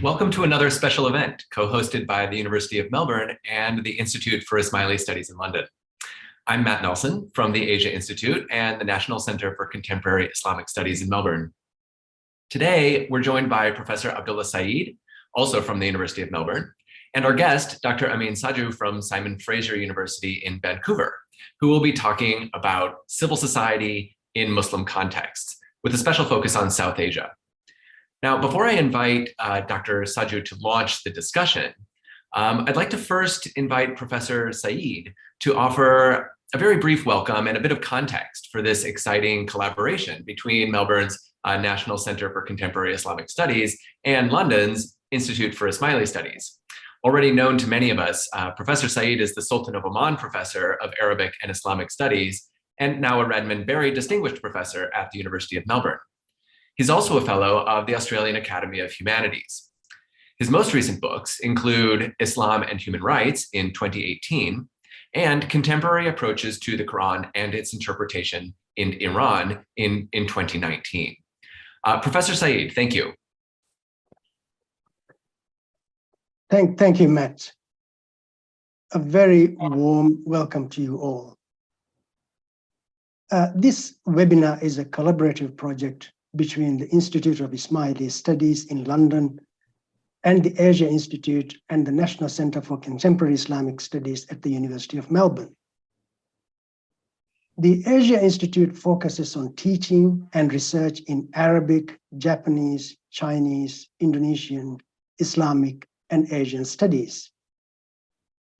Welcome to another special event co-hosted by the University of Melbourne and the Institute for Ismaili Studies in London. I'm Matt Nelson from the Asia Institute and the National Center for Contemporary Islamic Studies in Melbourne. Today, we're joined by Professor Abdullah Saeed, also from the University of Melbourne, and our guest, Dr. Amyn Sajoo from Simon Fraser University in Vancouver, who will be talking about civil society in Muslim contexts, with a special focus on South Asia. Now, before I invite Dr. Sajoo to launch the discussion, I'd like to first invite Professor Saeed to offer a very brief welcome and a bit of context for this exciting collaboration between Melbourne's National Center for Contemporary Islamic Studies and London's Institute for Ismaili Studies. Already known to many of us, Professor Saeed is the Sultan of Oman Professor of Arabic and Islamic Studies, and now a Redmond Berry Distinguished Professor at the University of Melbourne. He's also a fellow of the Australian Academy of Humanities. His most recent books include Islam and Human Rights in 2018 and Contemporary Approaches to the Quran and Its Interpretation in Iran in 2019. Professor Saeed, thank you. Thank you, Matt. A very warm welcome to you all. This webinar is a collaborative project between the Institute of Ismaili Studies in London and the Asia Institute and the National Center for Contemporary Islamic Studies at the University of Melbourne. The Asia Institute focuses on teaching and research in Arabic, Japanese, Chinese, Indonesian, Islamic, and Asian studies.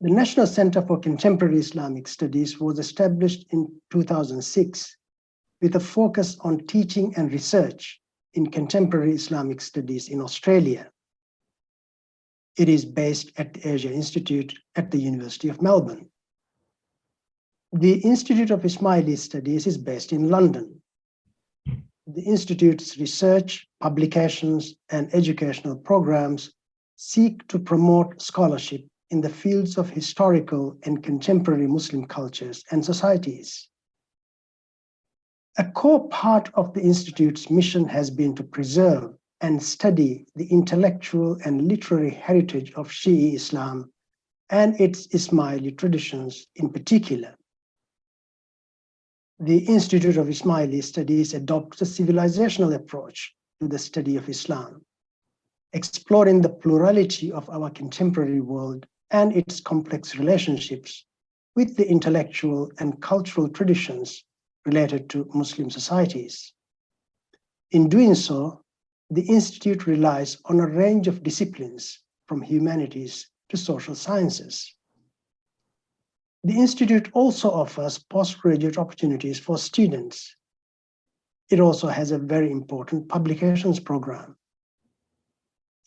The National Center for Contemporary Islamic Studies was established in 2006 with a focus on teaching and research in contemporary Islamic studies in Australia. It is based at the Asia Institute at the University of Melbourne. The Institute of Ismaili Studies is based in London. The Institute's research, publications, and educational programs seek to promote scholarship in the fields of historical and contemporary Muslim cultures and societies. A core part of the Institute's mission has been to preserve and study the intellectual and literary heritage of Shi'i Islam and its Ismaili traditions in particular. The Institute of Ismaili Studies adopts a civilizational approach to the study of Islam, exploring the plurality of our contemporary world and its complex relationships with the intellectual and cultural traditions related to Muslim societies. In doing so, the Institute relies on a range of disciplines from humanities to social sciences. The Institute also offers postgraduate opportunities for students. It also has a very important publications program.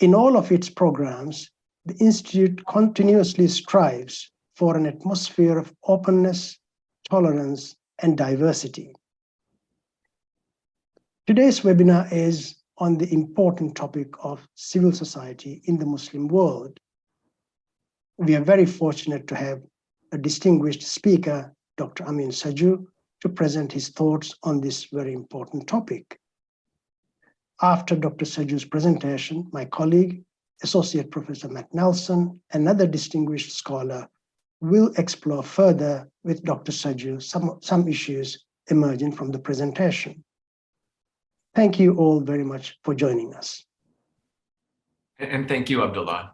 In all of its programs, the Institute continuously strives for an atmosphere of openness, tolerance, and diversity. Today's webinar is on the important topic of civil society in the Muslim world. We are very fortunate to have a distinguished speaker, Dr. Amyn Sajoo, to present his thoughts on this very important topic. After Dr. Sajoo's presentation, my colleague, Associate Professor Matt Nelson, another distinguished scholar, will explore further with Dr. Sajoo some issues emerging from the presentation. Thank you all very much for joining us. And thank you, Abdullah.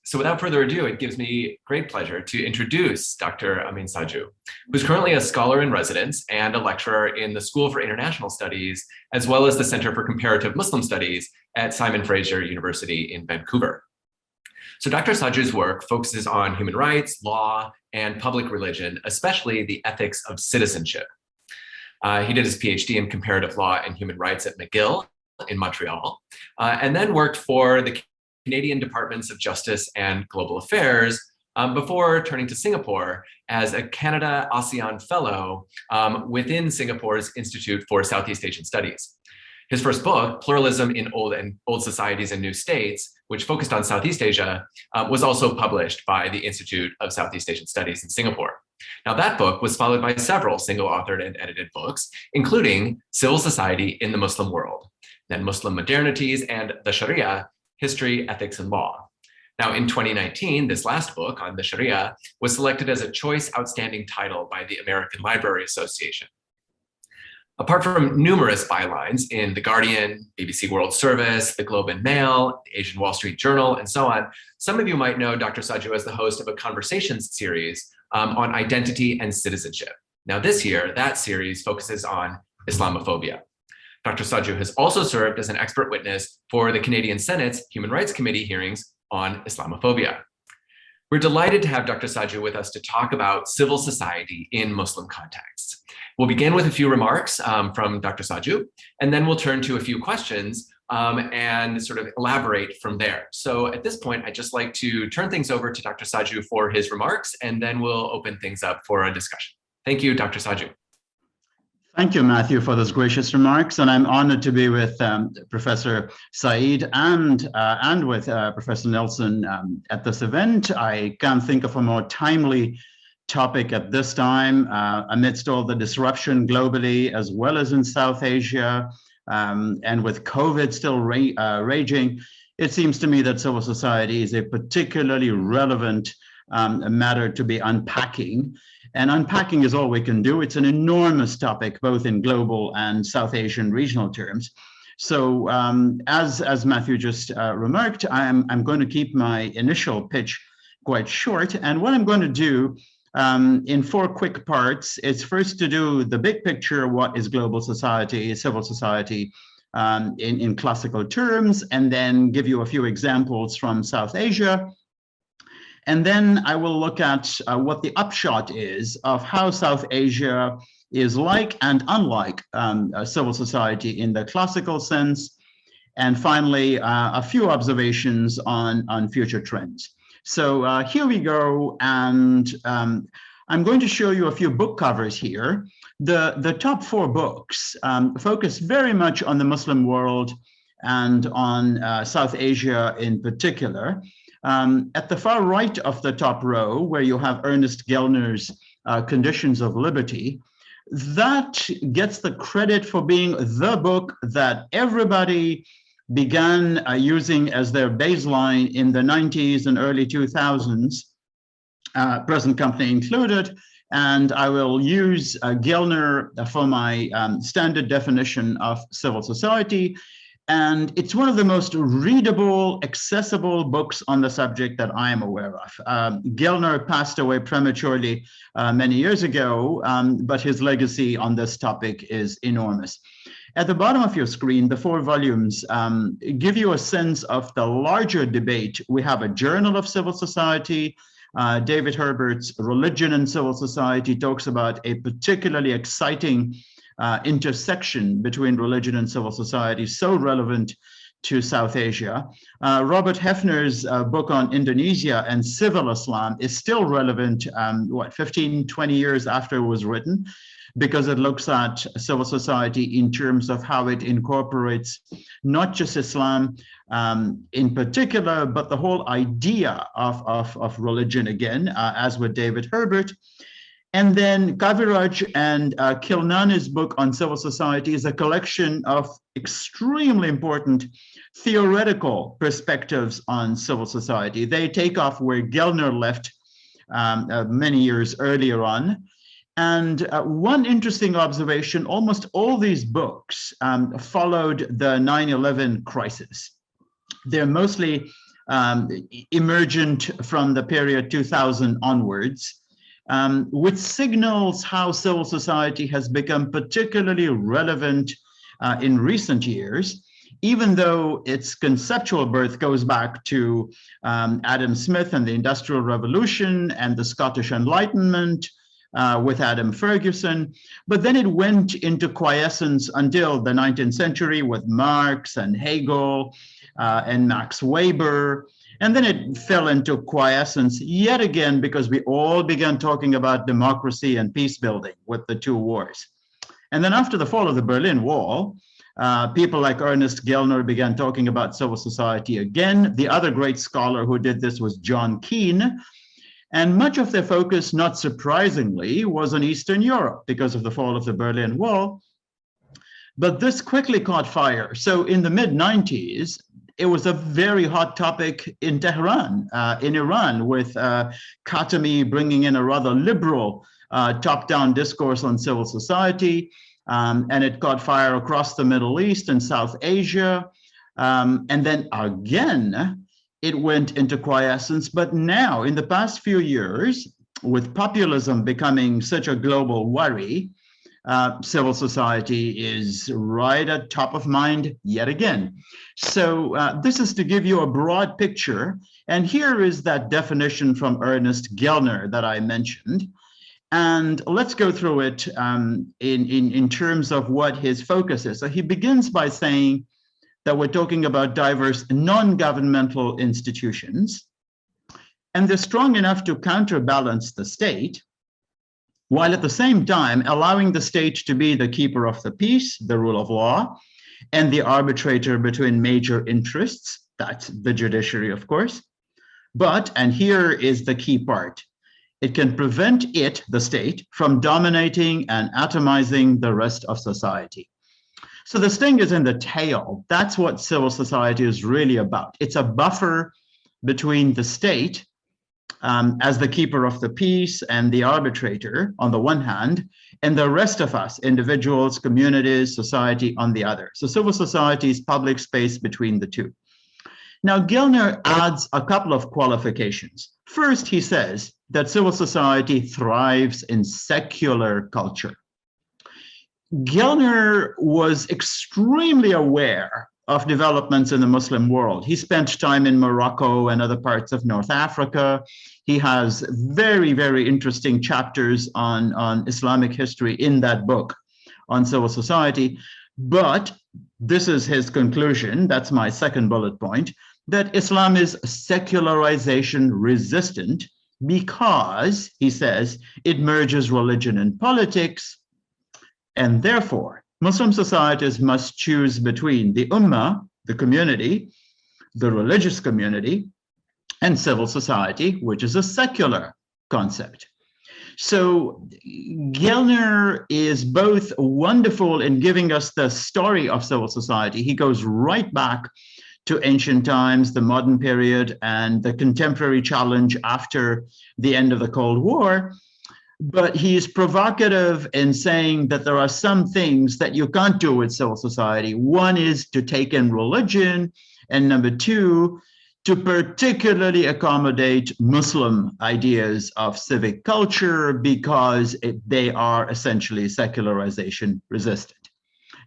So without further ado, it gives me great pleasure to introduce Dr. Amyn Sajoo, who's currently a scholar in residence and a lecturer in the School for International Studies, as well as the Center for Comparative Muslim Studies at Simon Fraser University in Vancouver. So Dr. Sajoo's work focuses on human rights, law, and public religion, especially the ethics of citizenship. He did his PhD in comparative law and human rights at McGill in Montreal, and then worked for the Canadian Departments of Justice and Global Affairs before turning to Singapore as a Canada ASEAN Fellow within Singapore's Institute for Southeast Asian Studies. His first book, Pluralism in Old Societies and New States, which focused on Southeast Asia, was also published by the Institute of Southeast Asian Studies in Singapore. Now that book was followed by several single-authored and edited books, including Civil Society in the Muslim World, then Muslim Modernities and the Sharia History, Ethics, and Law. Now, in 2019, this last book on the Sharia was selected as a Choice Outstanding title by the American Library Association. Apart from numerous bylines in The Guardian, BBC World Service, The Globe and Mail, the Asian Wall Street Journal, and so on, some of you might know Dr. Sajoo as the host of a conversations series on identity and citizenship. Now, this year, that series focuses on Islamophobia. Dr. Sajoo has also served as an expert witness for the Canadian Senate's Human Rights Committee hearings on Islamophobia. We're delighted to have Dr. Sajoo with us to talk about civil society in Muslim contexts. We'll begin with a few remarks from Dr. Sajoo, and then we'll turn to a few questions and sort of elaborate from there. So at this point, I'd just like to turn things over to Dr. Sajoo for his remarks, and then we'll open things up for a discussion. Thank you, Dr. Sajoo. Thank you, Matthew, for those gracious remarks, and I'm honored to be with Professor Saeed and with Professor Nelson at this event. I can't think of a more timely topic at this time amidst all the disruption globally, as well as in South Asia, and with COVID still raging. It seems to me that civil society is a particularly relevant matter to be unpacking. And unpacking is all we can do. It's an enormous topic, both in global and South Asian regional terms. So as Matthew just remarked, I'm going to keep my initial pitch quite short. And what I'm going to do in 4 quick parts is first to do the big picture, what is global society, civil society in classical terms, and then give you a few examples from South Asia. And then I will look at what the upshot is of how South Asia is like and unlike civil society in the classical sense. And finally, a few observations on future trends. So here we go. And I'm going to show you a few book covers here. The top 4 books focus very much on the Muslim world and on South Asia in particular. At the far right of the top row, where you have Ernest Gellner's Conditions of Liberty, that gets the credit for being the book that everybody began using as their baseline in the 90s and early 2000s, present company included. And I will use Gellner for my standard definition of civil society. And it's one of the most readable, accessible books on the subject that I am aware of. Gellner passed away prematurely many years ago, but his legacy on this topic is enormous. At the bottom of your screen, the 4 volumes give you a sense of the larger debate. We have a Journal of Civil Society. David Herbert's Religion and Civil Society talks about a particularly exciting intersection between religion and civil society, so relevant to South Asia. Robert Hefner's book on Indonesia and civil Islam is still relevant, 15, 20 years after it was written, because it looks at civil society in terms of how it incorporates not just Islam in particular, but the whole idea of religion again, as with David Herbert. And then Kaviraj and Kilnani's book on civil society is a collection of extremely important theoretical perspectives on civil society. They take off where Gellner left many years earlier on. And one interesting observation, almost all these books followed the 9/11 crisis. They're mostly emergent from the period 2000 onwards. Which signals how civil society has become particularly relevant in recent years, even though its conceptual birth goes back to Adam Smith and the Industrial Revolution and the Scottish Enlightenment with Adam Ferguson. But then it went into quiescence until the 19th century with Marx and Hegel and Max Weber. And then it fell into quiescence yet again because we all began talking about democracy and peace building with the 2 wars. And then after the fall of the Berlin Wall, people like Ernest Gellner began talking about civil society again. The other great scholar who did this was John Keane. And much of their focus, not surprisingly, was on Eastern Europe because of the fall of the Berlin Wall. But this quickly caught fire. So in the mid-90s, it was a very hot topic in Tehran, in Iran, with Khatami bringing in a rather liberal top-down discourse on civil society, and it caught fire across the Middle East and South Asia. And then again, it went into quiescence. But now, in the past few years, with populism becoming such a global worry, civil society is right at top of mind yet again. So this is to give you a broad picture. And here is that definition from Ernest Gellner that I mentioned. And let's go through it in terms of what his focus is. So he begins by saying that we're talking about diverse non-governmental institutions, and they're strong enough to counterbalance the state, while at the same time allowing the state to be the keeper of the peace, the rule of law, and the arbitrator between major interests. That's the judiciary, of course. But, and here is the key part, it can prevent it, the state, from dominating and atomizing the rest of society. So the sting is in the tail. That's what civil society is really about. It's a buffer between the state as the keeper of the peace and the arbitrator on the one hand, and the rest of us, individuals, communities, society on the other. So civil society is public space between the two. Now, Gellner adds a couple of qualifications. First, he says that civil society thrives in secular culture. Gellner was extremely aware of developments in the Muslim world. He spent time in Morocco and other parts of North Africa. He has very, very interesting chapters on Islamic history in that book on civil society. But this is his conclusion, that's my second bullet point, that Islam is secularization resistant because, he says, it merges religion and politics, and therefore Muslim societies must choose between the ummah, the community, the religious community, and civil society, which is a secular concept. So Gellner is both wonderful in giving us the story of civil society. He goes right back to ancient times, the modern period, and the contemporary challenge after the end of the Cold War. But he's provocative in saying that there are some things that you can't do with civil society. One is to take in religion, and number two, to particularly accommodate Muslim ideas of civic culture because they are essentially secularization resistant.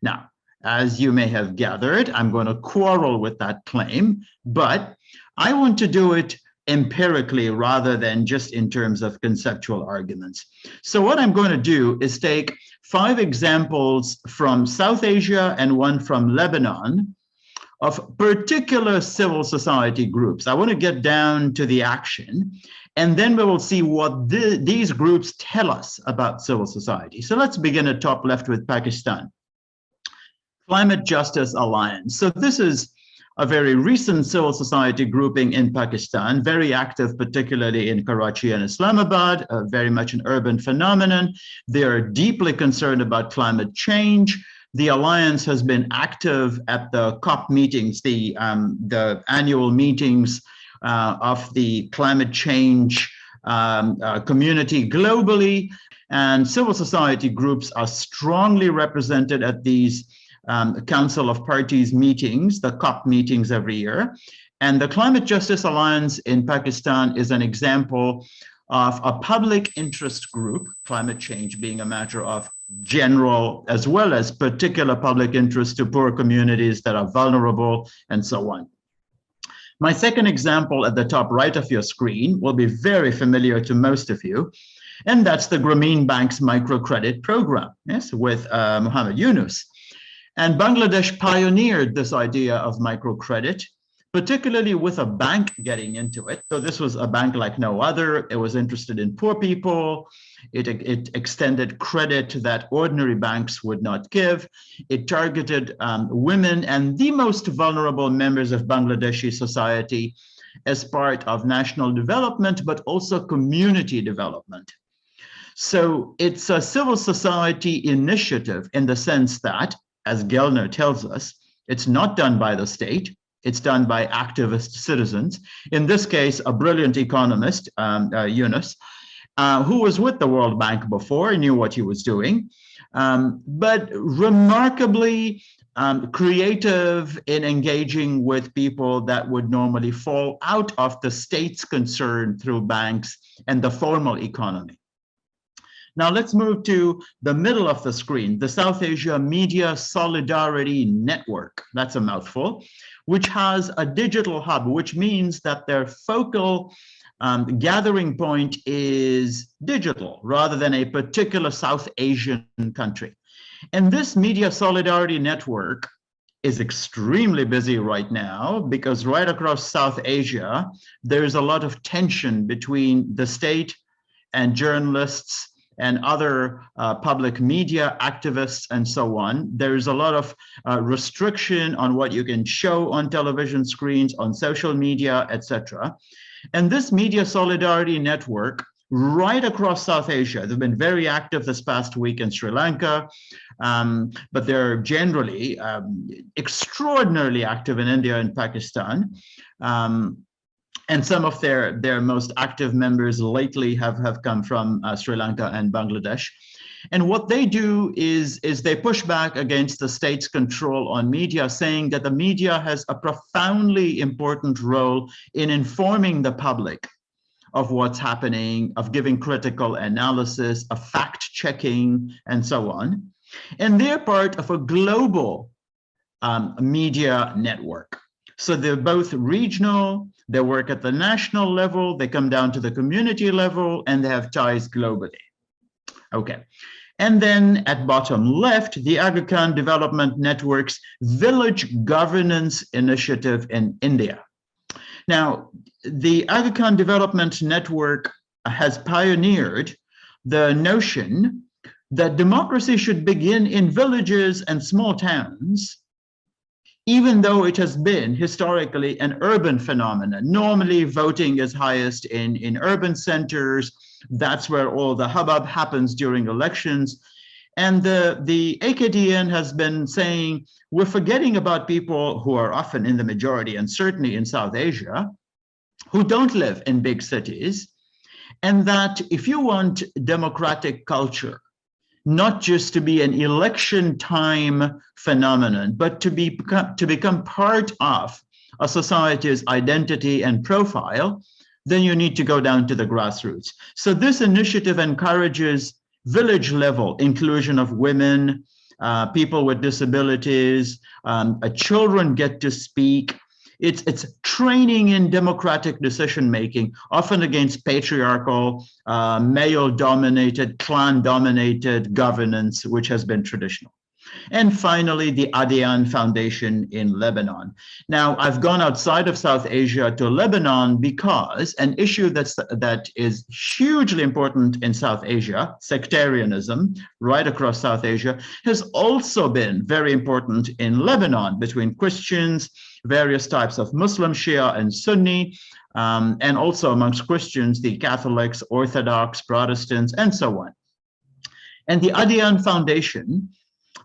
Now, as you may have gathered, I'm going to quarrel with that claim, but I want to do it empirically rather than just in terms of conceptual arguments. So what I'm going to do is take 5 examples from South Asia and one from Lebanon of particular civil society groups. I want to get down to the action, and then we will see what these groups tell us about civil society. So let's begin at top left with Pakistan. Climate Justice Alliance. So this is a very recent civil society grouping in Pakistan, very active, particularly in Karachi and Islamabad, very much an urban phenomenon. They are deeply concerned about climate change. The alliance has been active at the COP meetings, the annual meetings of the climate change community globally. And civil society groups are strongly represented at these Council of Parties meetings, the COP meetings every year. And the Climate Justice Alliance in Pakistan is an example of a public interest group, climate change being a matter of general as well as particular public interest to poor communities that are vulnerable and so on. My second example at the top right of your screen will be very familiar to most of you, and that's the Grameen Bank's microcredit program, yes, with Muhammad Yunus. And Bangladesh pioneered this idea of microcredit, particularly with a bank getting into it. So this was a bank like no other. It was interested in poor people. It extended credit that ordinary banks would not give. It targeted women and the most vulnerable members of Bangladeshi society as part of national development, but also community development. So it's a civil society initiative in the sense that, as Gellner tells us, it's not done by the state. It's done by activist citizens. In this case, a brilliant economist, Yunus, who was with the World Bank before, knew what he was doing, but remarkably creative in engaging with people that would normally fall out of the state's concern through banks and the formal economy. Now let's move to the middle of the screen, the South Asia Media Solidarity Network. That's a mouthful, which has a digital hub, which means that their focal gathering point is digital rather than a particular South Asian country. And this Media Solidarity Network is extremely busy right now because right across South Asia, there's a lot of tension between the state and journalists and other public media activists and so on. There's a lot of restriction on what you can show on television screens, on social media, etc. And this Media Solidarity Network right across South Asia, they've been very active this past week in Sri Lanka, but they're generally extraordinarily active in India and Pakistan. And some of their most active members lately have come from Sri Lanka and Bangladesh. And what they do is they push back against the state's control on media, saying that the media has a profoundly important role in informing the public of what's happening, of giving critical analysis, of fact-checking, and so on. And they're part of a global media network. So they're both regional, they work at the national level, they come down to the community level, and they have ties globally. Okay. And then at bottom left, the Aga Khan Development Network's Village Governance Initiative in India. Now, the Aga Khan Development Network has pioneered the notion that democracy should begin in villages and small towns, even though it has been historically an urban phenomenon. Normally voting is highest in urban centers. That's where all the hubbub happens during elections. And the AKDN has been saying, we're forgetting about people who are often in the majority, and certainly in South Asia, who don't live in big cities. And that if you want democratic culture, not just to be an election time phenomenon, but to become part of a society's identity and profile, then you need to go down to the grassroots. So this initiative encourages village level inclusion of women, people with disabilities, children get to speak. It's training in democratic decision-making, often against patriarchal, male-dominated, clan-dominated governance, which has been traditional. And finally, the Adian Foundation in Lebanon. Now, I've gone outside of South Asia to Lebanon because an issue that is hugely important in South Asia, sectarianism, right across South Asia, has also been very important in Lebanon between Christians, various types of Muslim, Shia, and Sunni, and also amongst Christians, the Catholics, Orthodox, Protestants, and so on. And the Adian Foundation,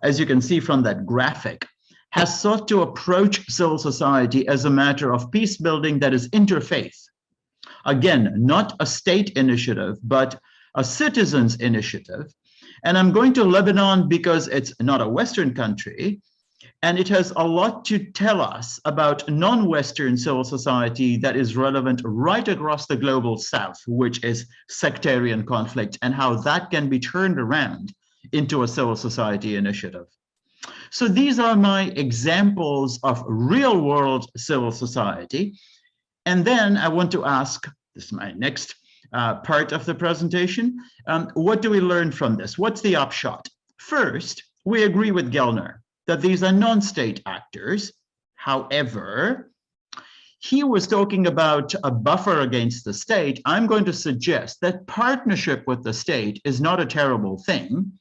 as you can see from that graphic, has sought to approach civil society as a matter of peace building that is interfaith. Again, not a state initiative, but a citizens initiative. And I'm going to Lebanon because it's not a Western country, and it has a lot to tell us about non-Western civil society that is relevant right across the global South, which is sectarian conflict, and how that can be turned around into a civil society initiative. So these are my examples of real world civil society. And then I want to ask, this is my next part of the presentation, what do we learn from this? What's the upshot? First, we agree with Gellner that these are non-state actors. However, he was talking about a buffer against the state. I'm going to suggest that partnership with the state is not a terrible thing,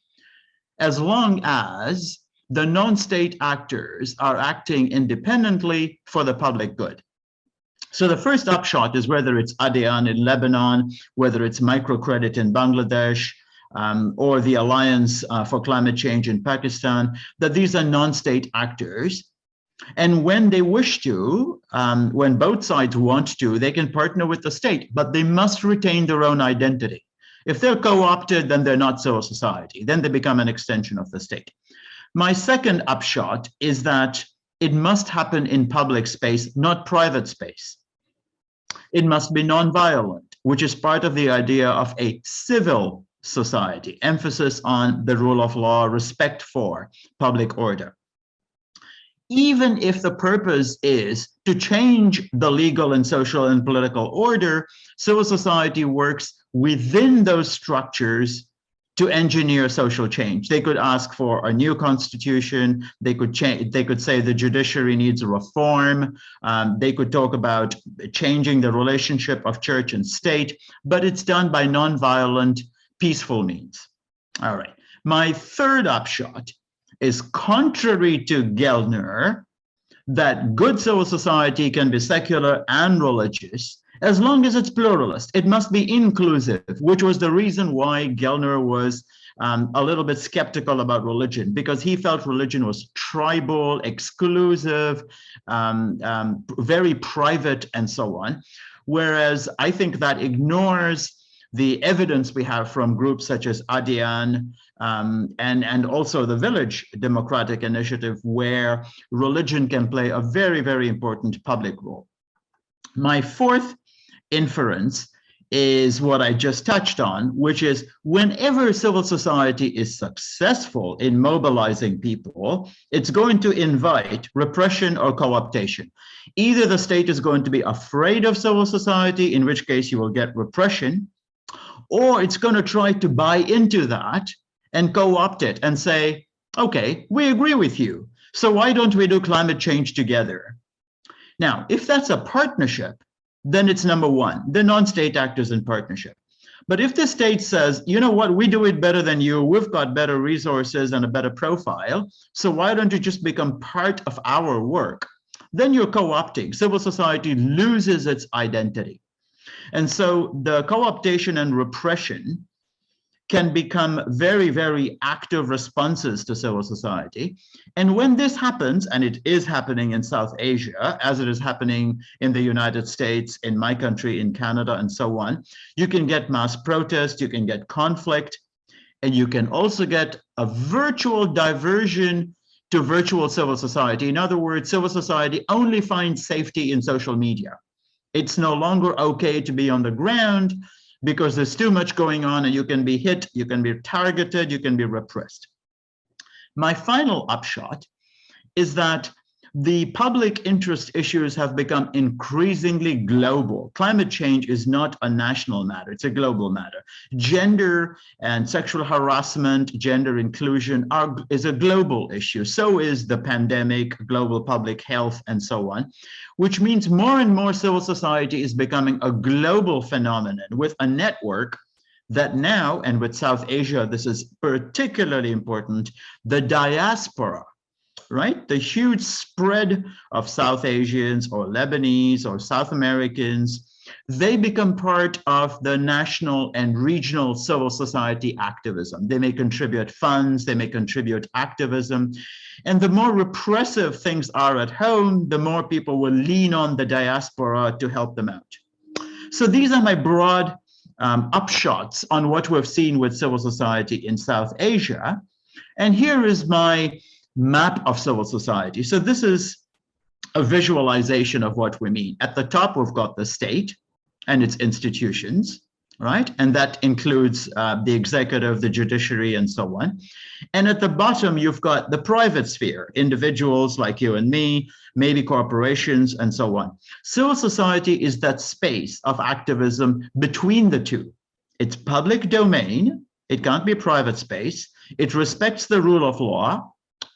as long as the non-state actors are acting independently for the public good. So the first upshot is whether it's Adian in Lebanon, whether it's microcredit in Bangladesh, or the Alliance for Climate Change in Pakistan, that these are non-state actors And when they wish to, when both sides want to, they can partner with the state, but they must retain their own identity. If they're co-opted, then they're not civil society. Then they become an extension of the state. My second upshot is that it must happen in public space, not private space. It must be nonviolent, which is part of the idea of a civil society, emphasis on the rule of law, respect for public order. Even if the purpose is to change the legal and social and political order, civil society works within those structures to engineer social change. They could ask for a new constitution. They could change. They could say the judiciary needs a reform. They could talk about changing the relationship of church and state, but it's done by nonviolent, peaceful means. All right. My third upshot is contrary to Gellner, that good civil society can be secular and religious, as long as it's pluralist. It must be inclusive, which was the reason why Gellner was a little bit skeptical about religion, because he felt religion was tribal, exclusive, very private, and so on. Whereas I think that ignores the evidence we have from groups such as Adian and also the Village Democratic Initiative, where religion can play a very, very important public role. My fourth inference is what I just touched on, which is whenever civil society is successful in mobilizing people, it's going to invite repression or co-optation. Either the state is going to be afraid of civil society, in which case you will get repression, or it's going to try to buy into that and co-opt it and say, okay, we agree with you, so why don't we do climate change together? Now, if that's a partnership, then it's number one, the non-state actors in partnership. But if the state says, you know what, we do it better than you, we've got better resources and a better profile, so why don't you just become part of our work? Then you're co-opting. Civil society loses its identity. And so the co-optation and repression can become very, very active responses to civil society. And when this happens, and it is happening in South Asia, as it is happening in the United States, in my country, in Canada, and so on, you can get mass protest, you can get conflict, and you can also get a virtual diversion to virtual civil society. In other words, civil society only finds safety in social media. It's no longer okay to be on the ground because there's too much going on and you can be hit, you can be targeted, you can be repressed. My final upshot is that the public interest issues have become increasingly global. Climate change is not a national matter, it's a global matter. Gender and sexual harassment, gender inclusion is a global issue. So is the pandemic, global public health, and so on, which means more and more civil society is becoming a global phenomenon with a network that now, and with South Asia, this is particularly important, the diaspora, right? The huge spread of South Asians or Lebanese or South Americans, they become part of the national and regional civil society activism. They may contribute funds, they may contribute activism. And the more repressive things are at home, the more people will lean on the diaspora to help them out. So these are my broad upshots on what we've seen with civil society in South Asia. And here is my map of civil society. So this is a visualization of what we mean. At the top, we've got the state and its institutions, right? And that includes the executive, the judiciary, and so on. And at the bottom, you've got the private sphere, individuals like you and me, maybe corporations, and so on. Civil society is that space of activism between the two. It's public domain. It can't be a private space. It respects the rule of law,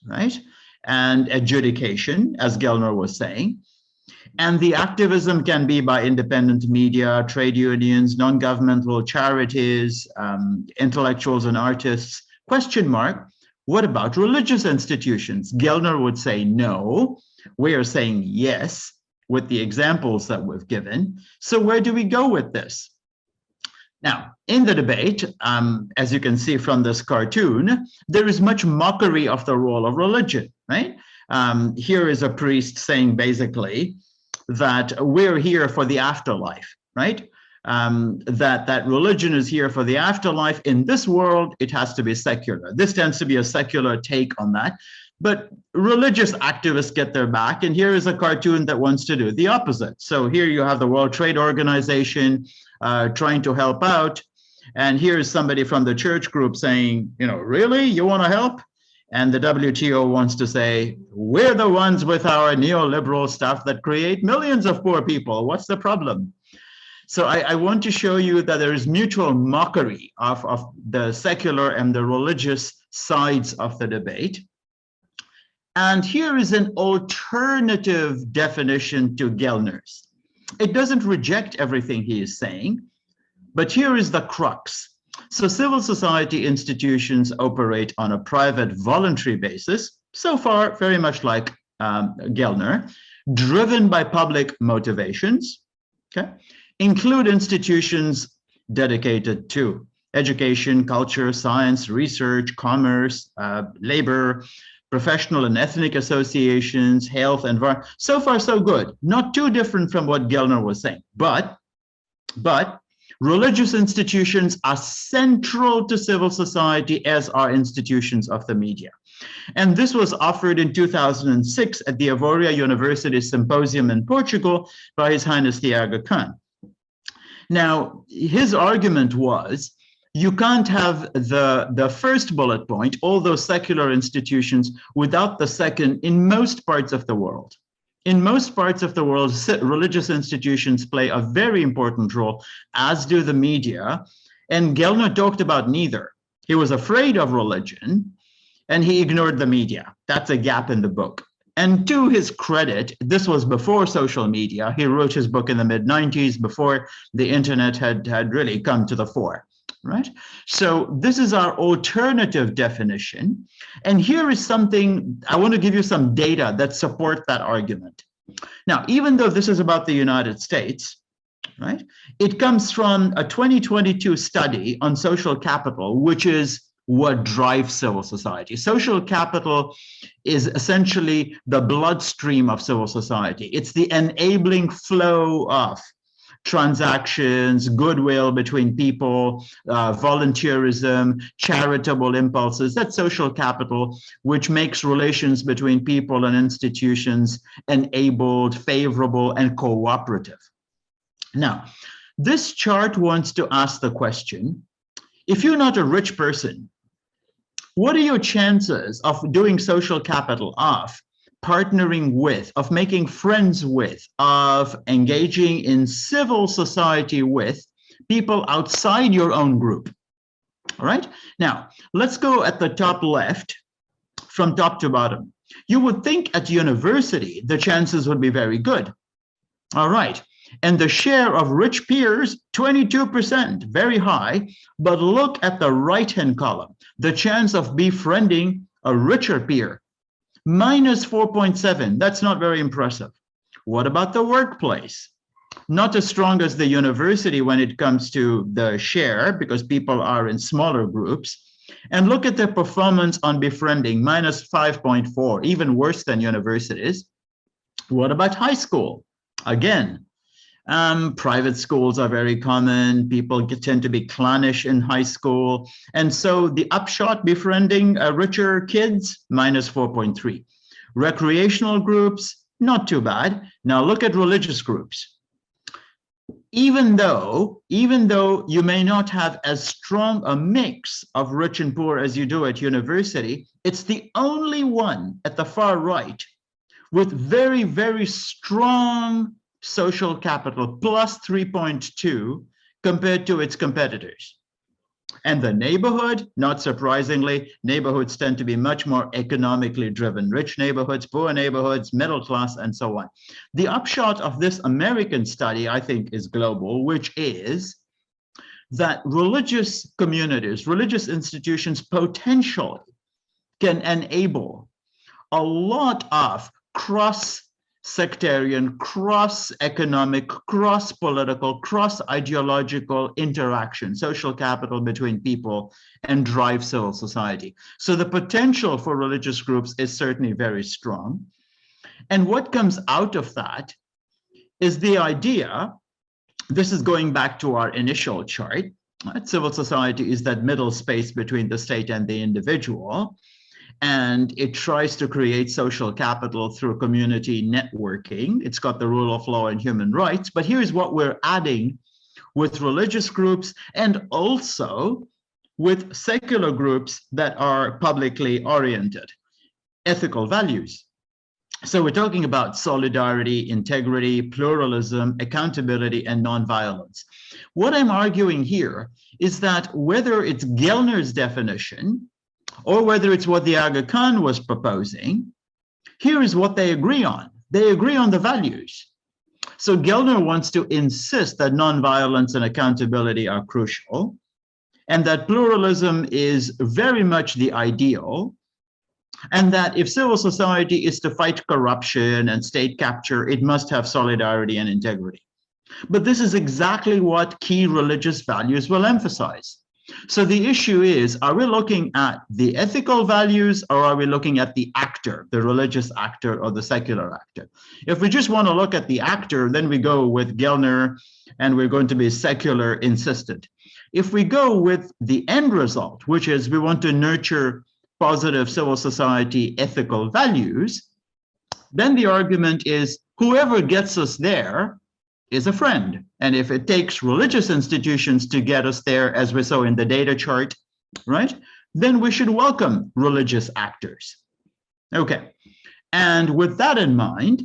right? And adjudication, as Gellner was saying. And the activism can be by independent media, trade unions, non-governmental charities, intellectuals and artists. Question mark, what about religious institutions? Gellner would say no. We are saying yes with the examples that we've given. So where do we go with this? Now, in the debate, as you can see from this cartoon, there is much mockery of the role of religion, right? Here is a priest saying basically that we're here for the afterlife, right? That religion is here for the afterlife. In this world, it has to be secular. This tends to be a secular take on that. But religious activists get their back, and here is a cartoon that wants to do the opposite. So here you have the World Trade Organization trying to help out, and here's somebody from the church group saying, you know, really, you want to help? And the WTO wants to say, we're the ones with our neoliberal stuff that create millions of poor people. What's the problem? So I want to show you that there is mutual mockery of the secular and the religious sides of the debate. And here is an alternative definition to Gellner's. It doesn't reject everything he is saying, but here is the crux. So civil society institutions operate on a private voluntary basis, so far very much like Gellner, driven by public motivations, okay? Include institutions dedicated to education, culture, science, research, commerce, labor, professional and ethnic associations, health, environment. So far, so good. Not too different from what Gellner was saying. But religious institutions are central to civil society, as are institutions of the media. And this was offered in 2006 at the Avoria University Symposium in Portugal by His Highness the Aga Khan. Now, his argument was, you can't have the first bullet point, all those secular institutions, without the second in most parts of the world. In most parts of the world, religious institutions play a very important role, as do the media. And Gellner talked about neither. He was afraid of religion, and he ignored the media. That's a gap in the book. And to his credit, this was before social media. He wrote his book in the mid-90s, before the internet had really come to the fore. Right? So this is our alternative definition. And here is something, I want to give you some data that support that argument. Now, even though this is about the United States, right, it comes from a 2022 study on social capital, which is what drives civil society. Social capital is essentially the bloodstream of civil society. It's the enabling flow of transactions, goodwill between people, volunteerism, charitable impulses. That's social capital, which makes relations between people and institutions enabled, favorable, and cooperative. Now, this chart wants to ask the question, if you're not a rich person, what are your chances of doing social capital, of partnering with, of making friends with, of engaging in civil society with people outside your own group? All right. Now, let's go at the top left from top to bottom. You would think at university, the chances would be very good. All right. And the share of rich peers, 22%, very high. But look at the right-hand column, the chance of befriending a richer peer, minus 4.7. That's not very impressive. What about the workplace? Not as strong as the university when it comes to the share, because people are in smaller groups. And look at the performance on befriending, minus 5.4, even worse than universities. What about high school? Again, private schools are very common. People tend to be clannish in high school. And so the upshot, befriending richer kids, minus 4.3. Recreational groups, not too bad. Now look at religious groups. Even though you may not have as strong a mix of rich and poor as you do at university, it's the only one at the far right with very, very strong social capital, plus 3.2 compared to its competitors. And the neighborhood, not surprisingly, neighborhoods tend to be much more economically driven. Rich neighborhoods, poor neighborhoods, middle class, and so on. The upshot of this American study, I think, is global, which is that religious communities, religious institutions potentially can enable a lot of cross cross-sectarian, cross-economic, cross-political, cross-ideological interaction, social capital between people, and drive civil society. So the potential for religious groups is certainly very strong. And what comes out of that is the idea, this is going back to our initial chart, right? Civil society is that middle space between the state and the individual, and it tries to create social capital through community networking. It's got the rule of law and human rights, but here's what we're adding with religious groups and also with secular groups that are publicly oriented, ethical values. So we're talking about solidarity, integrity, pluralism, accountability, and nonviolence. What I'm arguing here is that whether it's Gellner's definition or whether it's what the Aga Khan was proposing, here is what they agree on. They agree on the values. So Gellner wants to insist that nonviolence and accountability are crucial, and that pluralism is very much the ideal, and that if civil society is to fight corruption and state capture, it must have solidarity and integrity. But this is exactly what key religious values will emphasize. So the issue is, are we looking at the ethical values or are we looking at the actor, the religious actor or the secular actor? If we just want to look at the actor, then we go with Gellner and we're going to be secular insistent. If we go with the end result, which is we want to nurture positive civil society ethical values, then the argument is whoever gets us there is a friend. And if it takes religious institutions to get us there, as we saw in the data chart, right, then we should welcome religious actors. Okay, and with that in mind,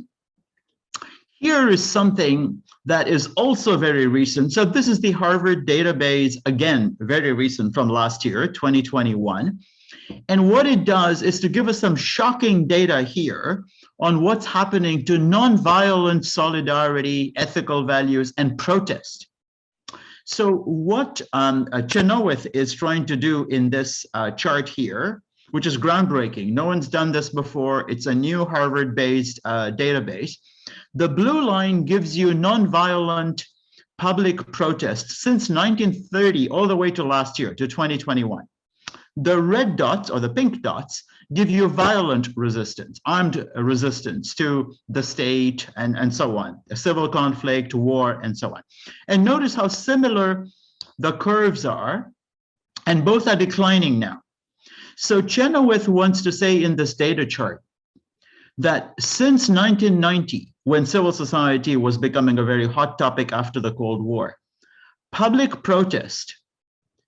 here is something that is also very recent. So this is the Harvard database, again, very recent from last year, 2021. And what it does is to give us some shocking data here on what's happening to nonviolent solidarity, ethical values, and protest. So what Chenoweth is trying to do in this chart here, which is groundbreaking, no one's done this before, it's a new Harvard-based database. The blue line gives you nonviolent public protests since 1930 all the way to last year, to 2021. The red dots or the pink dots give you violent resistance, armed resistance to the state and so on, a civil conflict, war, and so on. And notice how similar the curves are, and both are declining now. So Chenoweth wants to say in this data chart that since 1990, when civil society was becoming a very hot topic after the Cold War, public protest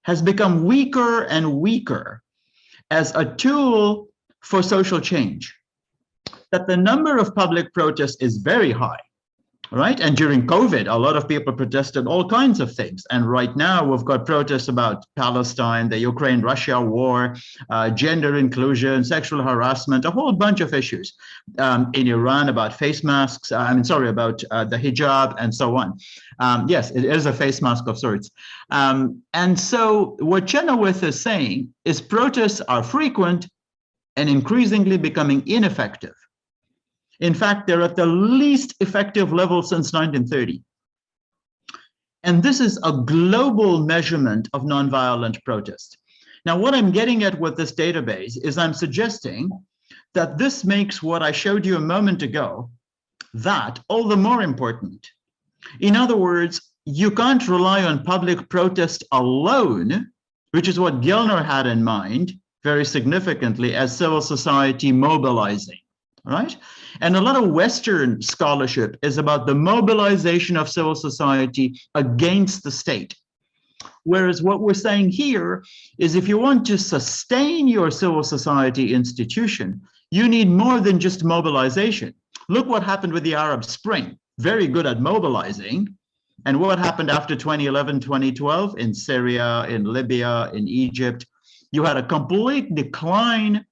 has become weaker and weaker as a tool for social change. That the number of public protests is very high, right? And during COVID, a lot of people protested all kinds of things. And right now we've got protests about Palestine, the Ukraine-Russia war, gender inclusion, sexual harassment, a whole bunch of issues. In Iran about face masks, about the hijab and so on. Yes, it is a face mask of sorts. And so what Chenoweth is saying is protests are frequent and increasingly becoming ineffective. In fact, they're at the least effective level since 1930. And this is a global measurement of nonviolent protest. Now, what I'm getting at with this database is I'm suggesting that this makes what I showed you a moment ago, that all the more important. In other words, you can't rely on public protest alone, which is what Gellner had in mind very significantly as civil society mobilizing, right? And a lot of Western scholarship is about the mobilization of civil society against the state. Whereas what we're saying here is if you want to sustain your civil society institution, you need more than just mobilization. Look what happened with the Arab Spring, very good at mobilizing. And what happened after 2011, 2012 in Syria, in Libya, in Egypt? You had a complete decline,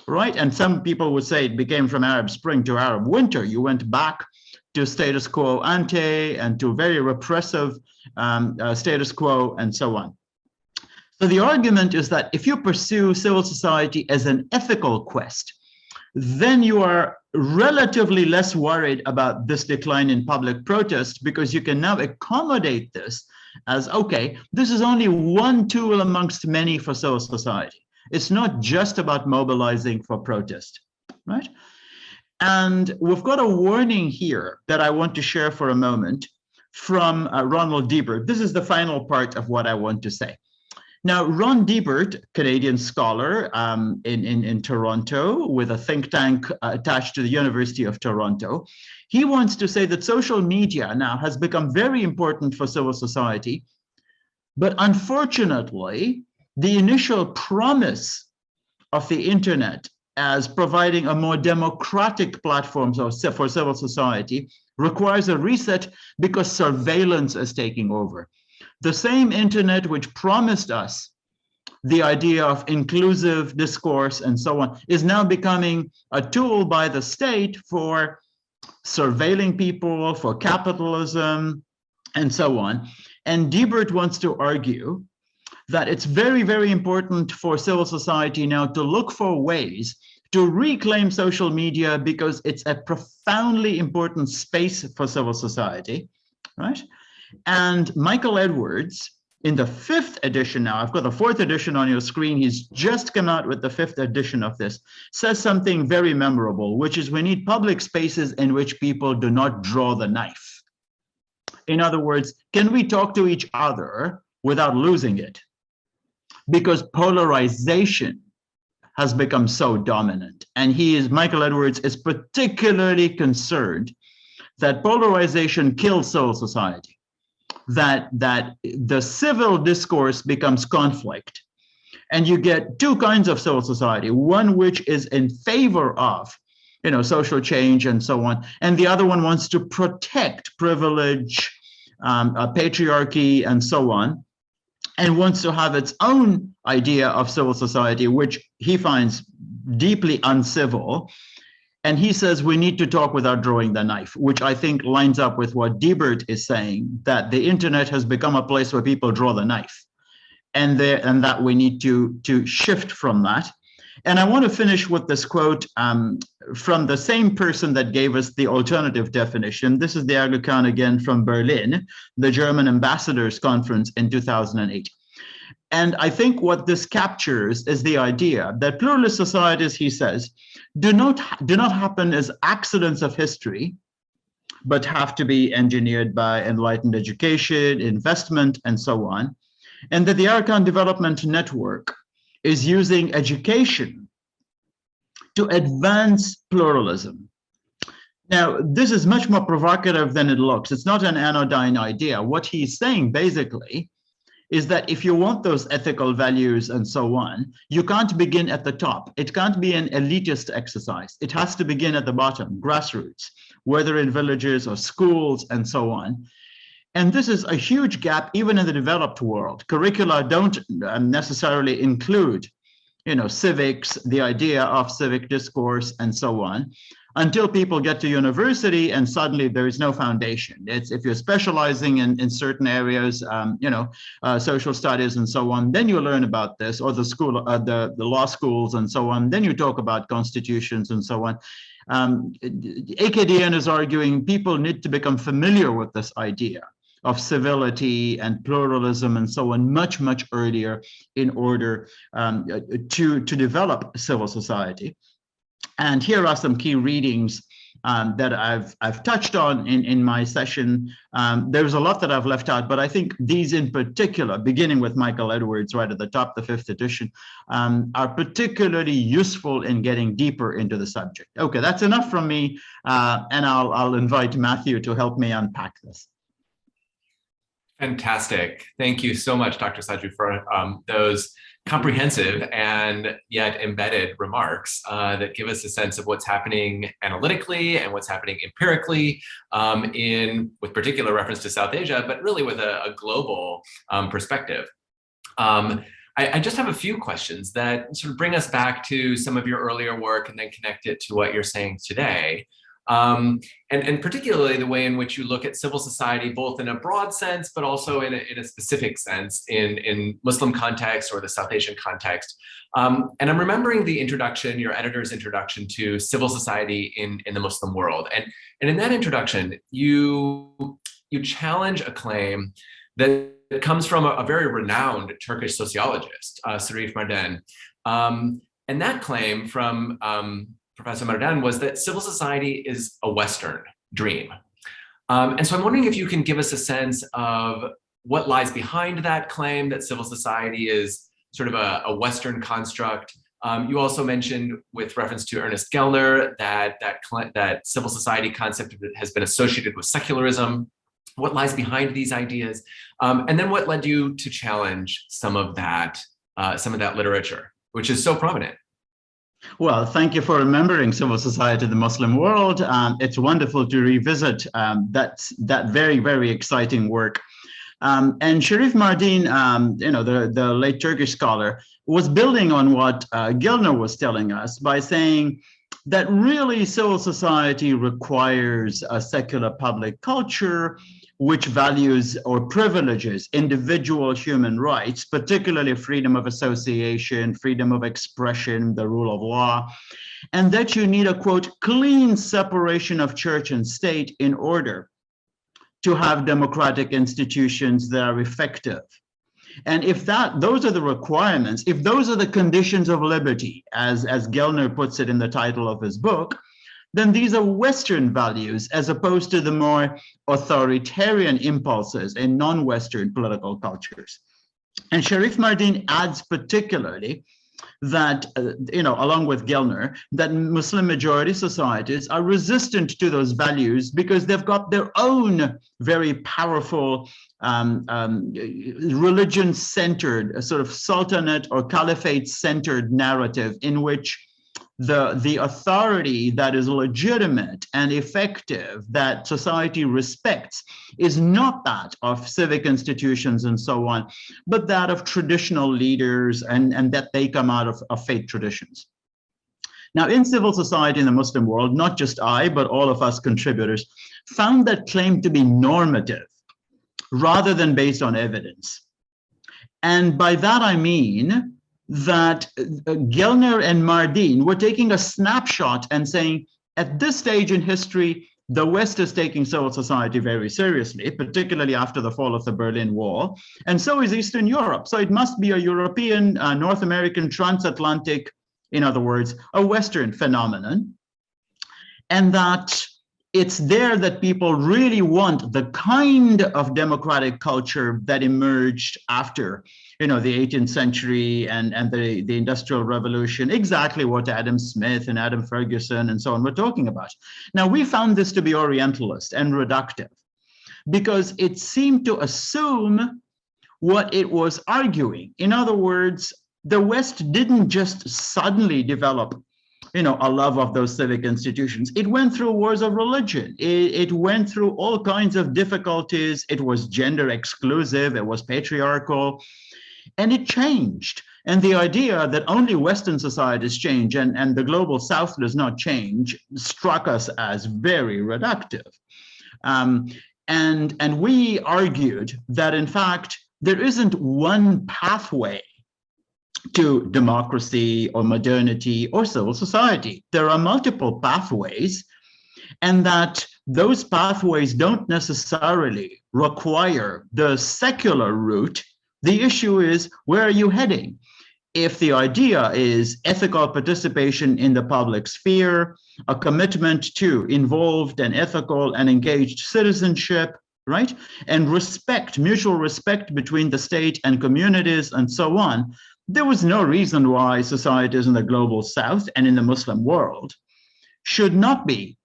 right? And some people would say it became from Arab Spring to Arab Winter. You went back to status quo ante and to very repressive status quo and so on. So the argument is that if you pursue civil society as an ethical quest, then you are relatively less worried about this decline in public protest, because you can now accommodate this as, okay, this is only one tool amongst many for civil society. It's not just about mobilizing for protest, right? And we've got a warning here that I want to share for a moment from Ronald Debert. This is the final part of what I want to say. Now, Ron Debert, Canadian scholar in Toronto with a think tank attached to the University of Toronto, he wants to say that social media now has become very important for civil society, but unfortunately, the initial promise of the internet as providing a more democratic platform for civil society requires a reset because surveillance is taking over. The same internet which promised us the idea of inclusive discourse and so on is now becoming a tool by the state for surveilling people, for capitalism, and so on. And Debert wants to argue that it's very, very important for civil society now to look for ways to reclaim social media because it's a profoundly important space for civil society, right? And Michael Edwards, in the 5th edition now, I've got the 4th edition on your screen, he's just come out with the 5th edition of this, says something very memorable, which is we need public spaces in which people do not draw the knife. In other words, can we talk to each other without losing it? Because polarization has become so dominant. And Michael Edwards is particularly concerned that polarization kills civil society, that the civil discourse becomes conflict. And you get two kinds of civil society, one which is in favor of social change and so on, and the other one wants to protect privilege, patriarchy, and so on, and wants to have its own idea of civil society, which he finds deeply uncivil. And he says we need to talk without drawing the knife, which I think lines up with what Debert is saying, that the internet has become a place where people draw the knife, and that we need to shift from that. And I want to finish with this quote from the same person that gave us the alternative definition. This is the Aga Khan again from Berlin, the German Ambassadors Conference in 2008. And I think what this captures is the idea that pluralist societies, he says, do not happen as accidents of history, but have to be engineered by enlightened education, investment, and so on. And that the Aga Khan Development Network is using education to advance pluralism. Now, this is much more provocative than it looks. It's not an anodyne idea. What he's saying basically is that if you want those ethical values and so on, you can't begin at the top. It can't be an elitist exercise. It has to begin at the bottom, grassroots, whether in villages or schools and so on. And this is a huge gap even in the developed world. Curricula don't necessarily include, civics, the idea of civic discourse and so on, until people get to university and suddenly there is no foundation. It's if you're specializing in certain areas, social studies and so on, then you learn about this, or the law schools and so on, then you talk about constitutions and so on. AKDN is arguing people need to become familiar with this idea of civility and pluralism and so on much, much earlier in order to develop civil society. And here are some key readings that I've touched on in my session. There's a lot that I've left out, but I think these in particular, beginning with Michael Edwards right at the top, the 5th edition, are particularly useful in getting deeper into the subject. Okay, that's enough from me, and I'll invite Matthew to help me unpack this. Fantastic. Thank you so much, Dr. Sajoo, for those comprehensive and yet embedded remarks that give us a sense of what's happening analytically and what's happening empirically with particular reference to South Asia, but really with a global perspective. I just have a few questions that sort of bring us back to some of your earlier work and then connect it to what you're saying today. and particularly the way in which you look at civil society, both in a broad sense, but also in a specific sense in Muslim context or the South Asian context. And I'm remembering the introduction, your editor's introduction to civil society in the Muslim world. And in that introduction, you challenge a claim that comes from a very renowned Turkish sociologist, Sarif Marden. And that claim from Professor Marden was that civil society is a Western dream. And so I'm wondering if you can give us a sense of what lies behind that claim that civil society is sort of a Western construct. You also mentioned, with reference to Ernest Gellner, that civil society concept has been associated with secularism. What lies behind these ideas? And then what led you to challenge some of that literature, which is so prominent? Well, thank you for remembering civil society in the Muslim world. It's wonderful to revisit that very, very exciting work. And Sarif Marden, the late Turkish scholar, was building on what Gellner was telling us by saying that really civil society requires a secular public culture which values or privileges individual human rights, particularly freedom of association, freedom of expression, the rule of law, and that you need a, quote, clean separation of church and state in order to have democratic institutions that are effective. And if those are the requirements, if those are the conditions of liberty, as Gellner puts it in the title of his book, then these are Western values as opposed to the more authoritarian impulses in non-Western political cultures. And Sarif Marden adds particularly that, along with Gellner, that Muslim majority societies are resistant to those values because they've got their own very powerful religion-centered, sort of sultanate or caliphate-centered narrative in which the authority that is legitimate and effective, that society respects, is not that of civic institutions and so on, but that of traditional leaders and that they come out of faith traditions. Now, in civil society in the Muslim world, not just I, but all of us contributors, found that claim to be normative rather than based on evidence. And by that I mean that Gellner and Marden were taking a snapshot and saying, at this stage in history, the West is taking civil society very seriously, particularly after the fall of the Berlin Wall, and so is Eastern Europe. So it must be a European, North American, transatlantic, in other words, a Western phenomenon, and that it's there that people really want the kind of democratic culture that emerged after, the 18th century and the Industrial Revolution, exactly what Adam Smith and Adam Ferguson and so on were talking about. Now, we found this to be Orientalist and reductive because it seemed to assume what it was arguing. In other words, the West didn't just suddenly develop a love of those civic institutions. It went through wars of religion. It went through all kinds of difficulties. It was gender exclusive. It was patriarchal. And it changed. And the idea that only Western societies change and the global South does not change struck us as very reductive. And we argued that, in fact, there isn't one pathway to democracy or modernity or civil society. There are multiple pathways, and that those pathways don't necessarily require the secular route. The issue is, where are you heading? If the idea is ethical participation in the public sphere, a commitment to involved and ethical and engaged citizenship, right? And respect, mutual respect between the state and communities and so on, there was no reason why societies in the global South and in the Muslim world should not be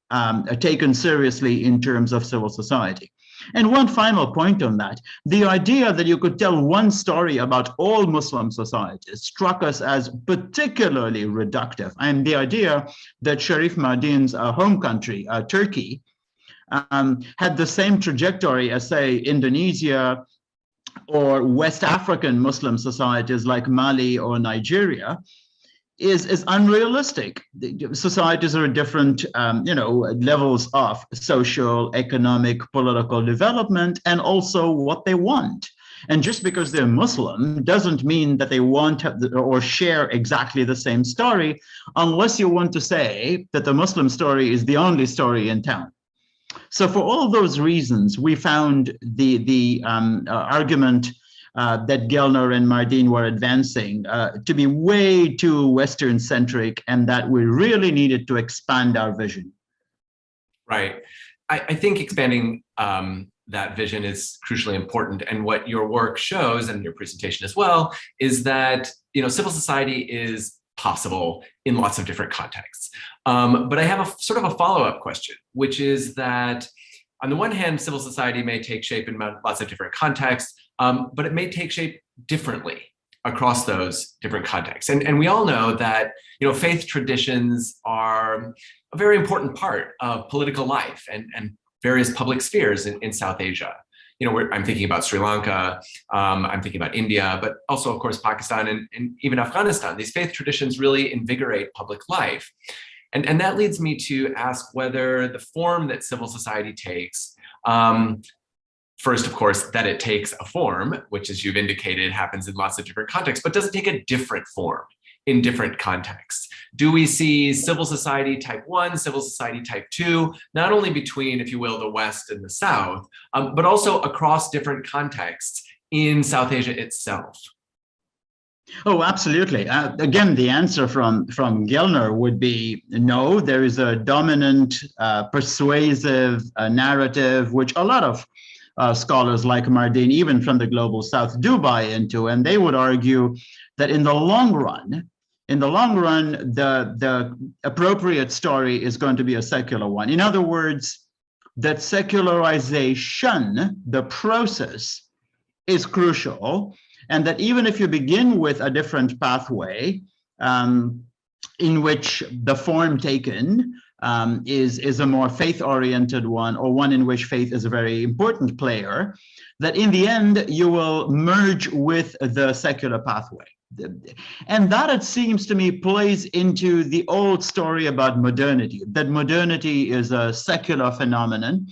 taken seriously in terms of civil society. And one final point on that, the idea that you could tell one story about all Muslim societies struck us as particularly reductive. And the idea that Sarif Marden's home country, Turkey, had the same trajectory as, say, Indonesia or West African Muslim societies like Mali or Nigeria, is unrealistic. Societies are at different, levels of social, economic, political development, and also what they want. And just because they're Muslim doesn't mean that they want or share exactly the same story, unless you want to say that the Muslim story is the only story in town. So for all those reasons, we found the argument that Gellner and Mardin were advancing to be way too Western-centric, and that we really needed to expand our vision. Right. I think expanding that vision is crucially important. And what your work shows, and your presentation as well, is that civil society is possible in lots of different contexts. But I have a sort of a follow-up question, which is that on the one hand, civil society may take shape in lots of different contexts, but it may take shape differently across those different contexts. And we all know that faith traditions are a very important part of political life and various public spheres in South Asia. I'm thinking about Sri Lanka, I'm thinking about India, but also, of course, Pakistan and even Afghanistan. These faith traditions really invigorate public life. And that leads me to ask whether the form that civil society takes, first, of course, that it takes a form, which, as you've indicated, happens in lots of different contexts, but does it take a different form in different contexts? Do we see civil society type 1, civil society type 2, not only between, if you will, the West and the South, but also across different contexts in South Asia itself? Oh, absolutely. Again, the answer from Gellner would be no. There is a dominant, persuasive narrative, which a lot of scholars like Mardin, even from the global South, do buy into, and they would argue that in the long run, the appropriate story is going to be a secular one. In other words, that secularization, the process, is crucial, and that even if you begin with a different pathway in which the form taken is a more faith-oriented one, or one in which faith is a very important player, that in the end you will merge with the secular pathway. And that, it seems to me, plays into the old story about modernity, that modernity is a secular phenomenon,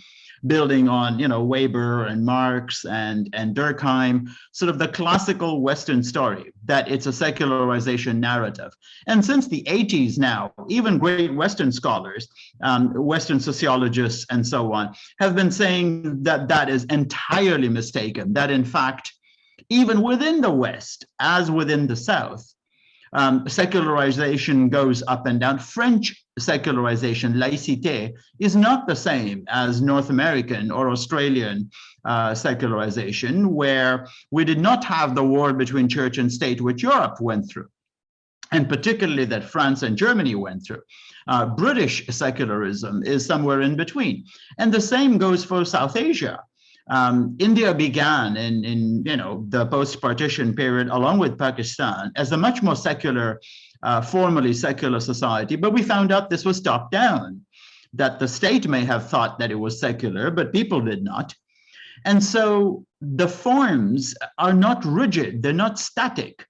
building on Weber and Marx and Durkheim, sort of the classical Western story, that it's a secularization narrative. And since the 80s now, even great Western scholars, Western sociologists and so on, have been saying that that is entirely mistaken, that in fact, even within the West, as within the South, secularization goes up and down. French secularization, laïcité, is not the same as North American or Australian secularization, where we did not have the war between church and state, which Europe went through, and particularly that France and Germany went through. British secularism is somewhere in between. And the same goes for South Asia. India began in the post-partition period, along with Pakistan, as a much more secular, formally secular society, but we found out this was top down, that the state may have thought that it was secular, but people did not. And so the forms are not rigid, they're not static.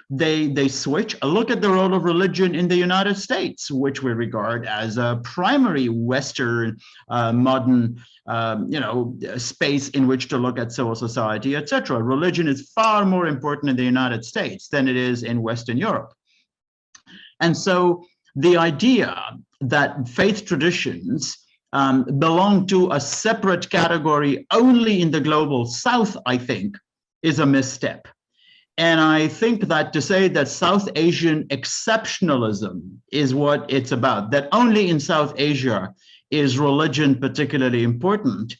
They switch. Look at the role of religion in the United States, which we regard as a primary Western modern space in which to look at civil society, etc. Religion is far more important in the United States than it is in Western Europe. And so the idea that faith traditions belong to a separate category only in the global South, I think, is a misstep. And I think that to say that South Asian exceptionalism is what it's about, that only in South Asia is religion particularly important,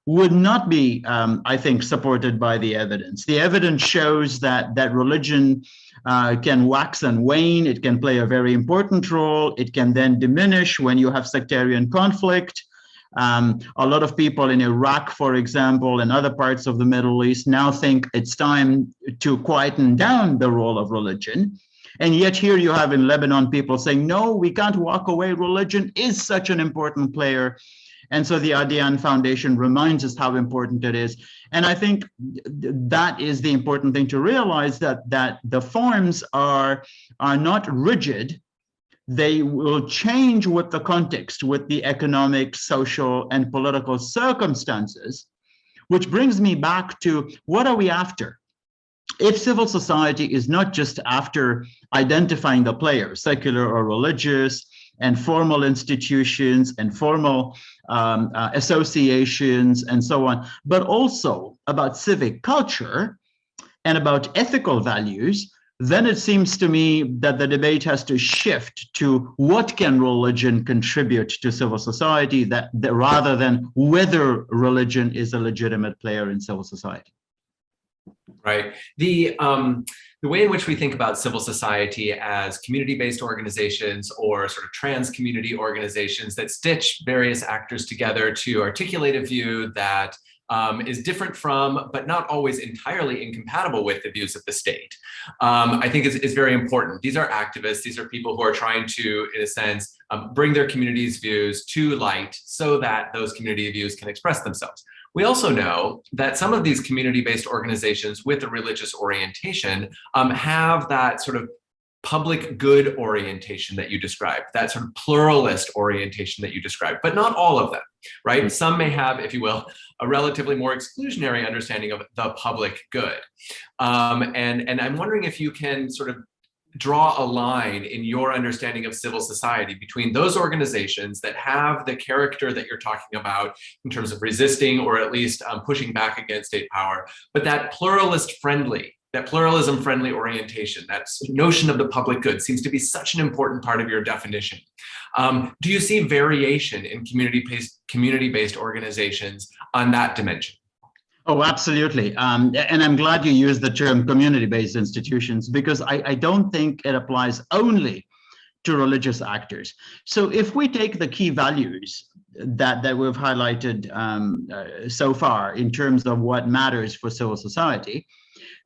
would not be, I think, supported by the evidence. The evidence shows that religion can wax and wane. It can play a very important role. It can then diminish when you have sectarian conflict. A lot of people in Iraq, for example, and other parts of the Middle East now think it's time to quieten down the role of religion. And yet here you have in Lebanon people saying, no, we can't walk away. Religion is such an important player. And so the Adian Foundation reminds us how important it is. And I think that is the important thing to realize, that the forms are not rigid. They will change with the context, with the economic, social, and political circumstances, which brings me back to, what are we after? If civil society is not just after identifying the players, secular or religious, and formal institutions and formal associations and so on, but also about civic culture and about ethical values, then it seems to me that the debate has to shift to what can religion contribute to civil society, rather than whether religion is a legitimate player in civil society. Right. The way in which we think about civil society as community-based organizations or sort of trans community organizations that stitch various actors together to articulate a view that is different from, but not always entirely incompatible with, the views of the state, I think is very important. These are activists. These are people who are trying to, in a sense, bring their community's views to light so that those community views can express themselves. We also know that some of these community-based organizations with a religious orientation have that sort of public good orientation that you described, that sort of pluralist orientation that you described, but not all of them, right? Some may have, if you will, a relatively more exclusionary understanding of the public good. And I'm wondering if you can sort of draw a line in your understanding of civil society between those organizations that have the character that you're talking about in terms of resisting or at least pushing back against state power, but that pluralism-friendly orientation, that notion of the public good seems to be such an important part of your definition. Do you see variation in community-based organizations on that dimension? Oh, absolutely. And I'm glad you used the term community-based institutions, because I don't think it applies only to religious actors. So if we take the key values that we've highlighted so far in terms of what matters for civil society,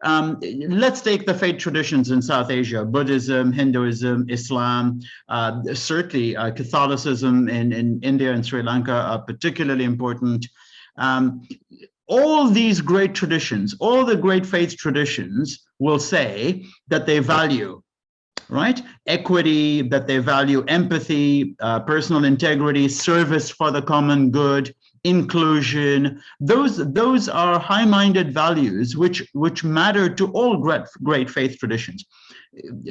let's take the faith traditions in South Asia: Buddhism, Hinduism, Islam, certainly Catholicism in India and Sri Lanka are particularly important. All these great traditions, all the great faith traditions will say that they value, right, equity, that they value empathy, personal integrity, service for the common good, inclusion. Those are high-minded values which matter to all great faith traditions.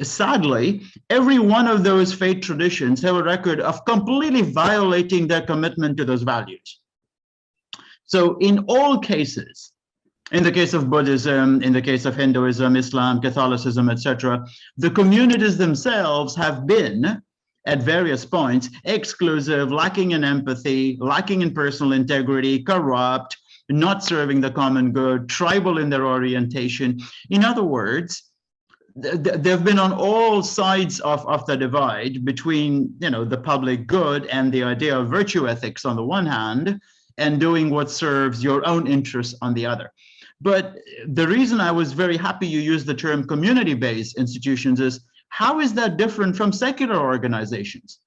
Sadly, every one of those faith traditions have a record of completely violating their commitment to those values. So in all cases, in the case of Buddhism, in the case of Hinduism, Islam, Catholicism, etc., the communities themselves have been, at various points, exclusive, lacking in empathy, lacking in personal integrity, corrupt, not serving the common good, tribal in their orientation. In other words, they've been on all sides of the divide between, the public good and the idea of virtue ethics on the one hand, and doing what serves your own interests on the other. But the reason I was very happy you used the term community-based institutions is, how is that different from secular organizations?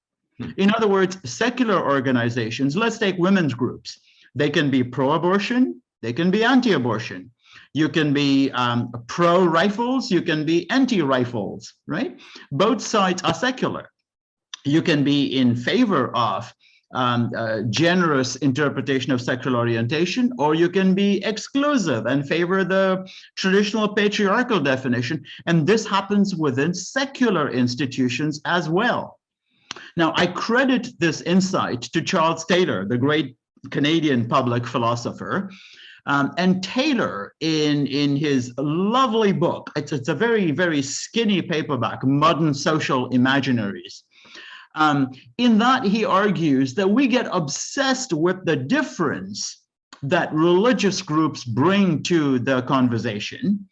In other words, secular organizations, let's take women's groups. They can be pro-abortion, they can be anti-abortion. You can be pro-rifles, you can be anti-rifles, right? Both sides are secular. You can be in favor of generous interpretation of sexual orientation, or you can be exclusive and favor the traditional patriarchal definition. And this happens within secular institutions as well. Now, I credit this insight to Charles Taylor, the great Canadian public philosopher. And Taylor, in his lovely book, it's a very, very skinny paperback, Modern Social Imaginaries. In that, he argues that we get obsessed with the difference that religious groups bring to the conversation,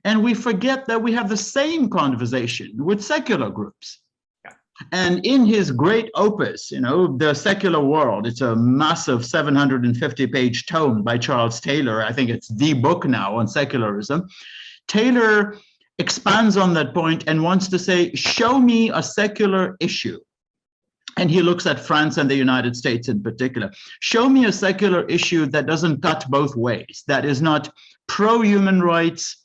and we forget that we have the same conversation with secular groups. Yeah. And in his great opus, The Secular World, it's a massive 750-page tome by Charles Taylor. I think it's the book now on secularism. Taylor expands on that point and wants to say, show me a secular issue And he looks at France and the United States in particular. Show me a secular issue that doesn't cut both ways, that is not pro-human rights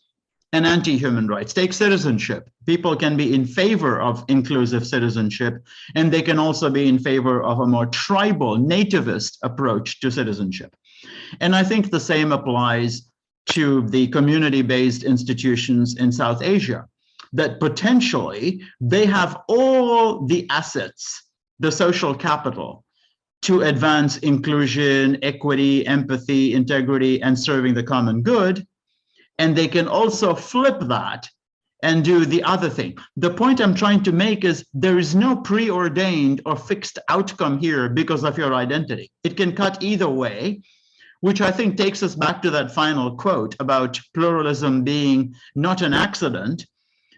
and anti-human rights. Take citizenship. People can be in favor of inclusive citizenship, and they can also be in favor of a more tribal, nativist approach to citizenship. And I think the same applies to the community-based institutions in South Asia, that potentially they have all the assets, the social capital, to advance inclusion, equity, empathy, integrity, and serving the common good. And they can also flip that and do the other thing. The point I'm trying to make is there is no preordained or fixed outcome here because of your identity. It can cut either way, which I think takes us back to that final quote about pluralism being not an accident,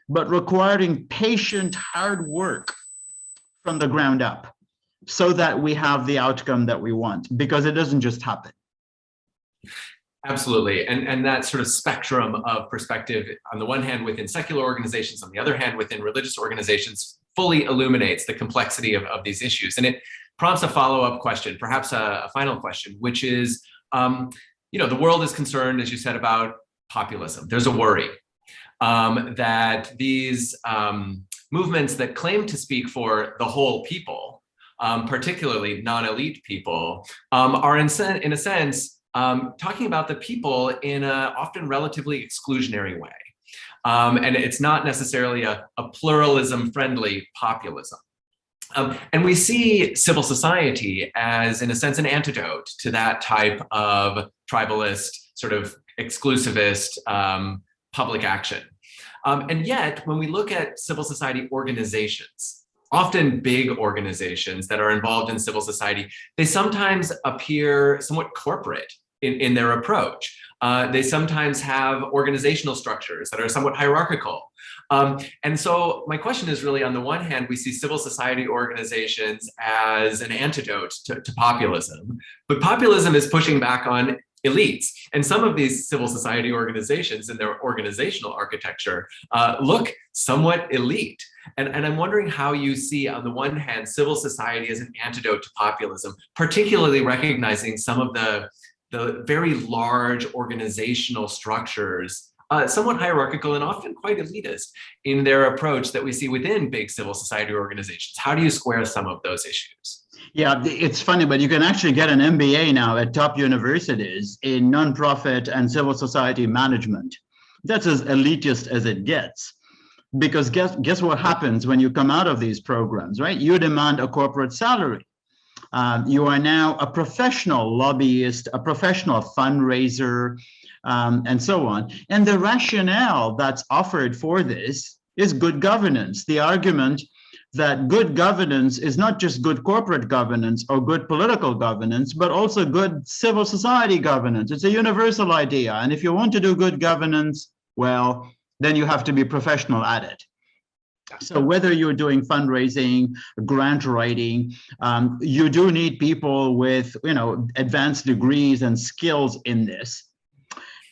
but requiring patient, hard work from the ground up so that we have the outcome that we want, because it doesn't just happen. Absolutely. And that sort of spectrum of perspective, on the one hand within secular organizations, on the other hand within religious organizations, fully illuminates the complexity of these issues. And it prompts a follow-up question, perhaps a final question, which is, the world is concerned, as you said, about populism. There's a worry that these movements that claim to speak for the whole people, particularly non-elite people, are in a sense talking about the people in a often relatively exclusionary way. And it's not necessarily a pluralism-friendly populism. And we see civil society as, in a sense, an antidote to that type of tribalist, sort of exclusivist public action. And yet, when we look at civil society organizations, often big organizations that are involved in civil society, they sometimes appear somewhat corporate in their approach. They sometimes have organizational structures that are somewhat hierarchical. And so my question is really, on the one hand, we see civil society organizations as an antidote to populism, but populism is pushing back on elites. And some of these civil society organizations in their organizational architecture look somewhat elite. And I'm wondering how you see, on the one hand, civil society as an antidote to populism, particularly recognizing some of the very large organizational structures, somewhat hierarchical and often quite elitist in their approach that we see within big civil society organizations. How do you square some of those issues? Yeah, it's funny, but you can actually get an MBA now at top universities in nonprofit and civil society management. That's as elitist as it gets. Because guess what happens when you come out of these programs, right? You demand a corporate salary. You are now a professional lobbyist, a professional fundraiser, and so on. And the rationale that's offered for this is good governance. The argument that good governance is not just good corporate governance or good political governance, but also good civil society governance. It's a universal idea. And if you want to do good governance, well, then you have to be professional at it. So whether you're doing fundraising, grant writing, you do need people with, advanced degrees and skills in this.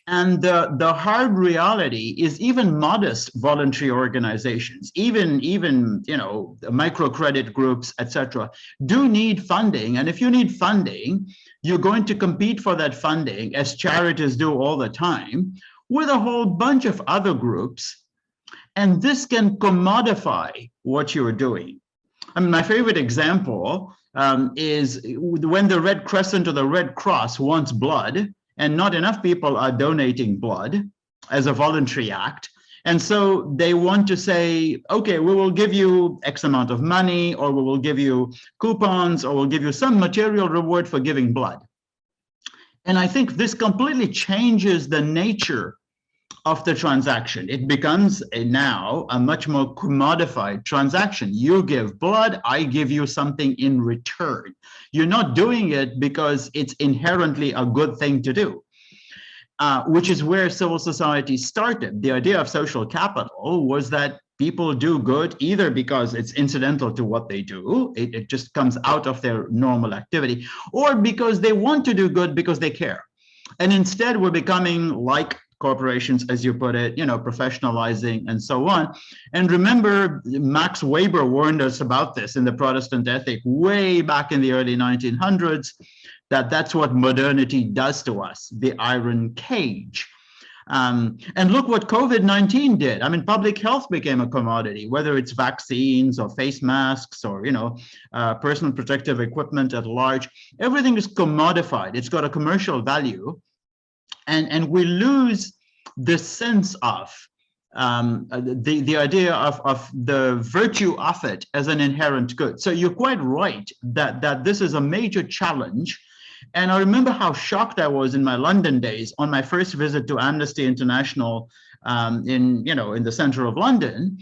And the hard reality is even modest voluntary organizations, even microcredit groups, etc., do need funding. And if you need funding, you're going to compete for that funding, as charities do all the time, with a whole bunch of other groups. And this can commodify what you're doing. I mean, my favorite example is when the Red Crescent or the Red Cross wants blood, and not enough people are donating blood as a voluntary act. And so they want to say, okay, we will give you X amount of money, or we will give you coupons, or we'll give you some material reward for giving blood. And I think this completely changes the nature of the transaction. It becomes now a much more commodified transaction. You give blood, I give you something in return. You're not doing it because it's inherently a good thing to do, which is where civil society started. The idea of social capital was that people do good either because it's incidental to what they do, it just comes out of their normal activity, or because they want to do good because they care. And instead we're becoming like corporations, as you put it, professionalizing and so on. And remember, Max Weber warned us about this in the Protestant Ethic way back in the early 1900s, that's what modernity does to us, the iron cage. And look what COVID-19 did. I mean, public health became a commodity, whether it's vaccines or face masks or, personal protective equipment at large. Everything is commodified. It's got a commercial value. And we lose the sense of the idea of the virtue of it as an inherent good. So you're quite right that this is a major challenge. And I remember how shocked I was in my London days on my first visit to Amnesty International in the center of London.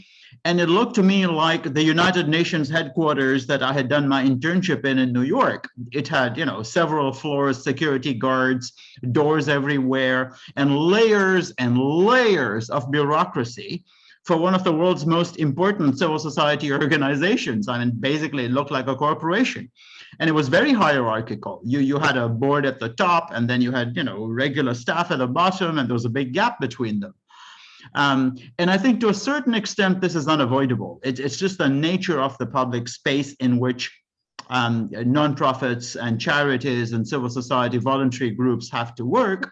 And it looked to me like the United Nations headquarters that I had done my internship in New York. It had, several floors, security guards, doors everywhere, and layers of bureaucracy for one of the world's most important civil society organizations. I mean, basically, it looked like a corporation. And it was very hierarchical. You had a board at the top, and then you had, regular staff at the bottom, and there was a big gap between them. And I think to a certain extent, this is unavoidable. It's just the nature of the public space in which nonprofits and charities and civil society voluntary groups have to work.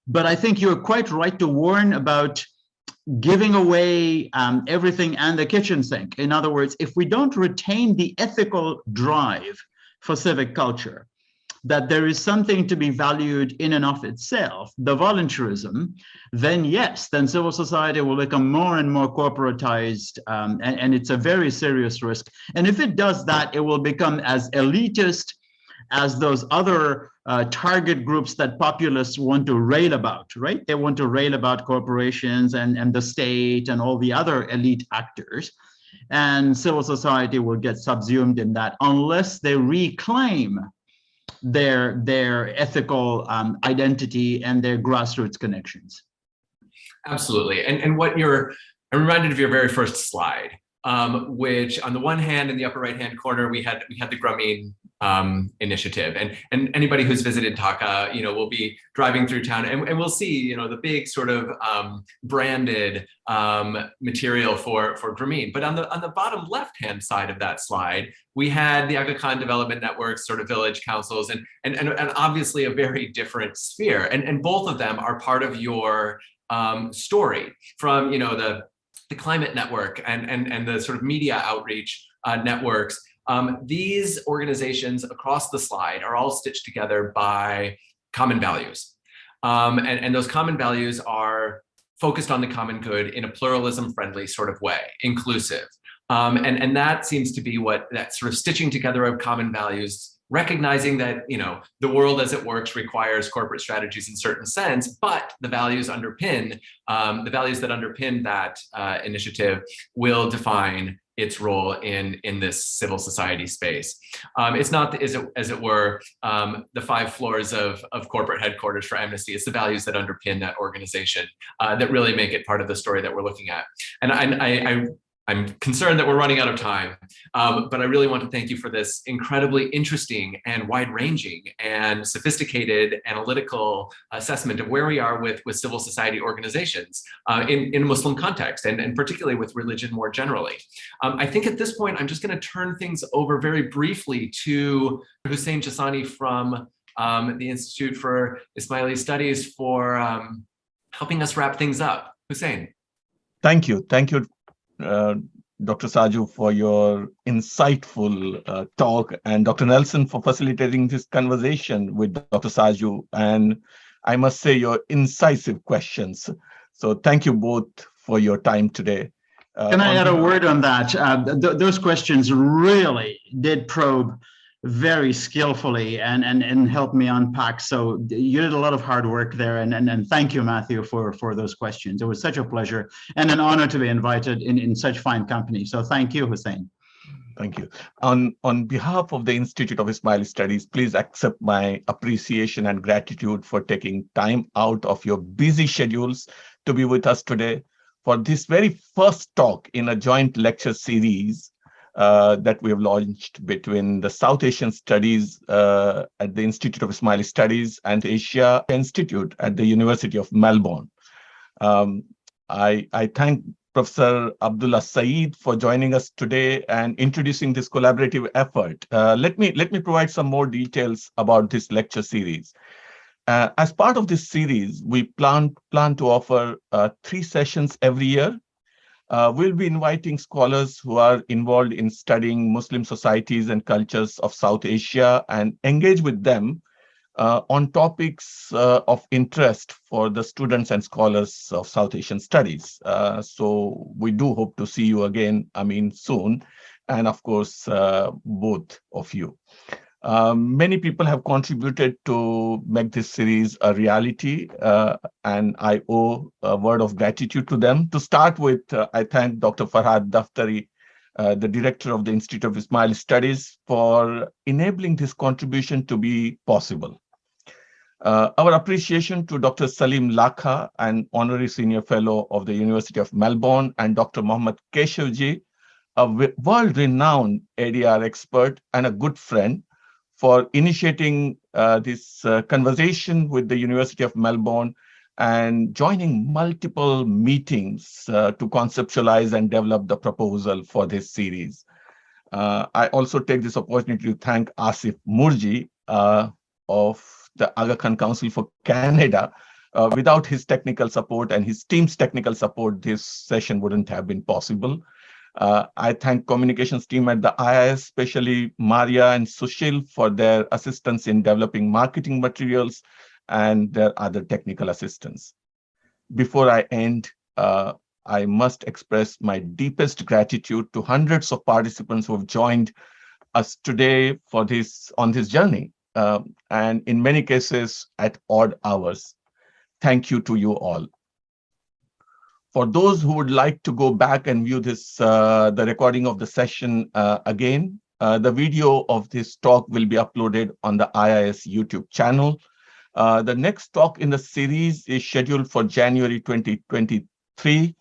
But I think you're quite right to warn about giving away everything and the kitchen sink. In other words, if we don't retain the ethical drive for civic culture, that there is something to be valued in and of itself, the voluntarism, then yes, then civil society will become more and more corporatized, and it's a very serious risk. And if it does that, it will become as elitist as those other target groups that populists want to rail about, right? They want to rail about corporations and the state and all the other elite actors. And civil society will get subsumed in that unless they reclaim their ethical identity and their grassroots connections. Absolutely. And I'm reminded of your very first slide, which on the one hand, in the upper right-hand corner, we had the Grameen initiative, and anybody who's visited Dhaka, will be driving through town, and we'll see, the big sort of branded material for Grameen. But on the bottom left-hand side of that slide, we had the Aga Khan Development Network's sort of village councils, and obviously a very different sphere, and both of them are part of your story from the climate network and the sort of media outreach networks. These organizations across the slide are all stitched together by common values. And those common values are focused on the common good in a pluralism-friendly sort of way, inclusive. And that seems to be what that sort of stitching together of common values, recognizing that the world as it works requires corporate strategies in a certain sense, but the values that underpin that initiative will define its role in this civil society space. It's not, as it were, the 5 floors of corporate headquarters for Amnesty. It's the values that underpin that organization that really make it part of the story that we're looking at. And I'm concerned that we're running out of time, but I really want to thank you for this incredibly interesting and wide-ranging and sophisticated analytical assessment of where we are with civil society organizations in a Muslim context, and particularly with religion more generally. I think at this point, I'm just going to turn things over very briefly to Hussein Chassani from the Institute for Ismaili Studies for helping us wrap things up. Hussein. Thank you. Dr. Sajoo, for your insightful talk, and Dr. Nelson for facilitating this conversation with Dr. Sajoo, and I must say your incisive questions. So thank you both for your time today. Can I add a word on that? Those questions really did probe very skillfully and helped me unpack. So you did a lot of hard work there, and thank you, Matthew, for those questions. It was such a pleasure and an honor to be invited in such fine company. So thank you, Hussein. Thank you. On behalf of the Institute of Ismaili Studies, please accept my appreciation and gratitude for taking time out of your busy schedules to be with us today for this very first talk in a joint lecture series that we have launched between the South Asian Studies at the Institute of Ismaili Studies and Asia Institute at the University of Melbourne. I thank Professor Abdullah Saeed for joining us today and introducing this collaborative effort. Let me provide some more details about this lecture series. As part of this series, we plan to offer 3 sessions every year. We'll be inviting scholars who are involved in studying Muslim societies and cultures of South Asia and engage with them on topics of interest for the students and scholars of South Asian studies. So we do hope to see you again, Amyn, soon, and of course, both of you. Many people have contributed to make this series a reality, and I owe a word of gratitude to them. To start with, I thank Dr. Farhad Daftari, the director of the Institute of Ismaili Studies, for enabling this contribution to be possible. Our appreciation to Dr. Salim Lakha, an honorary senior fellow of the University of Melbourne, and Dr. Mohammad Keshavji, a world-renowned ADR expert and a good friend, for initiating this conversation with the University of Melbourne and joining multiple meetings to conceptualize and develop the proposal for this series. I also take this opportunity to thank Asif Murji of the Aga Khan Council for Canada. Without his technical support and his team's technical support, this session wouldn't have been possible. I thank communications team at the IIS, especially Maria and Sushil, for their assistance in developing marketing materials and their other technical assistance. Before I end, I must express my deepest gratitude to hundreds of participants who have joined us today for on this journey, and in many cases at odd hours. Thank you to you all. For those who would like to go back and view this, the recording of the session again, the video of this talk will be uploaded on the IIS YouTube channel. The next talk in the series is scheduled for January 2023.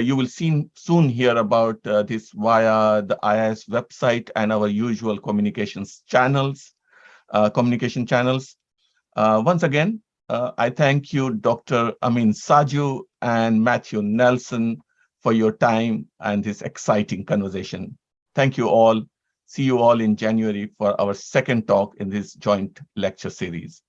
You will soon hear about this via the IIS website and our usual communication channels. Once again, I thank you, Dr. Amyn Sajoo and Matthew Nelson, for your time and this exciting conversation. Thank you all. See you all in January for our second talk in this joint lecture series.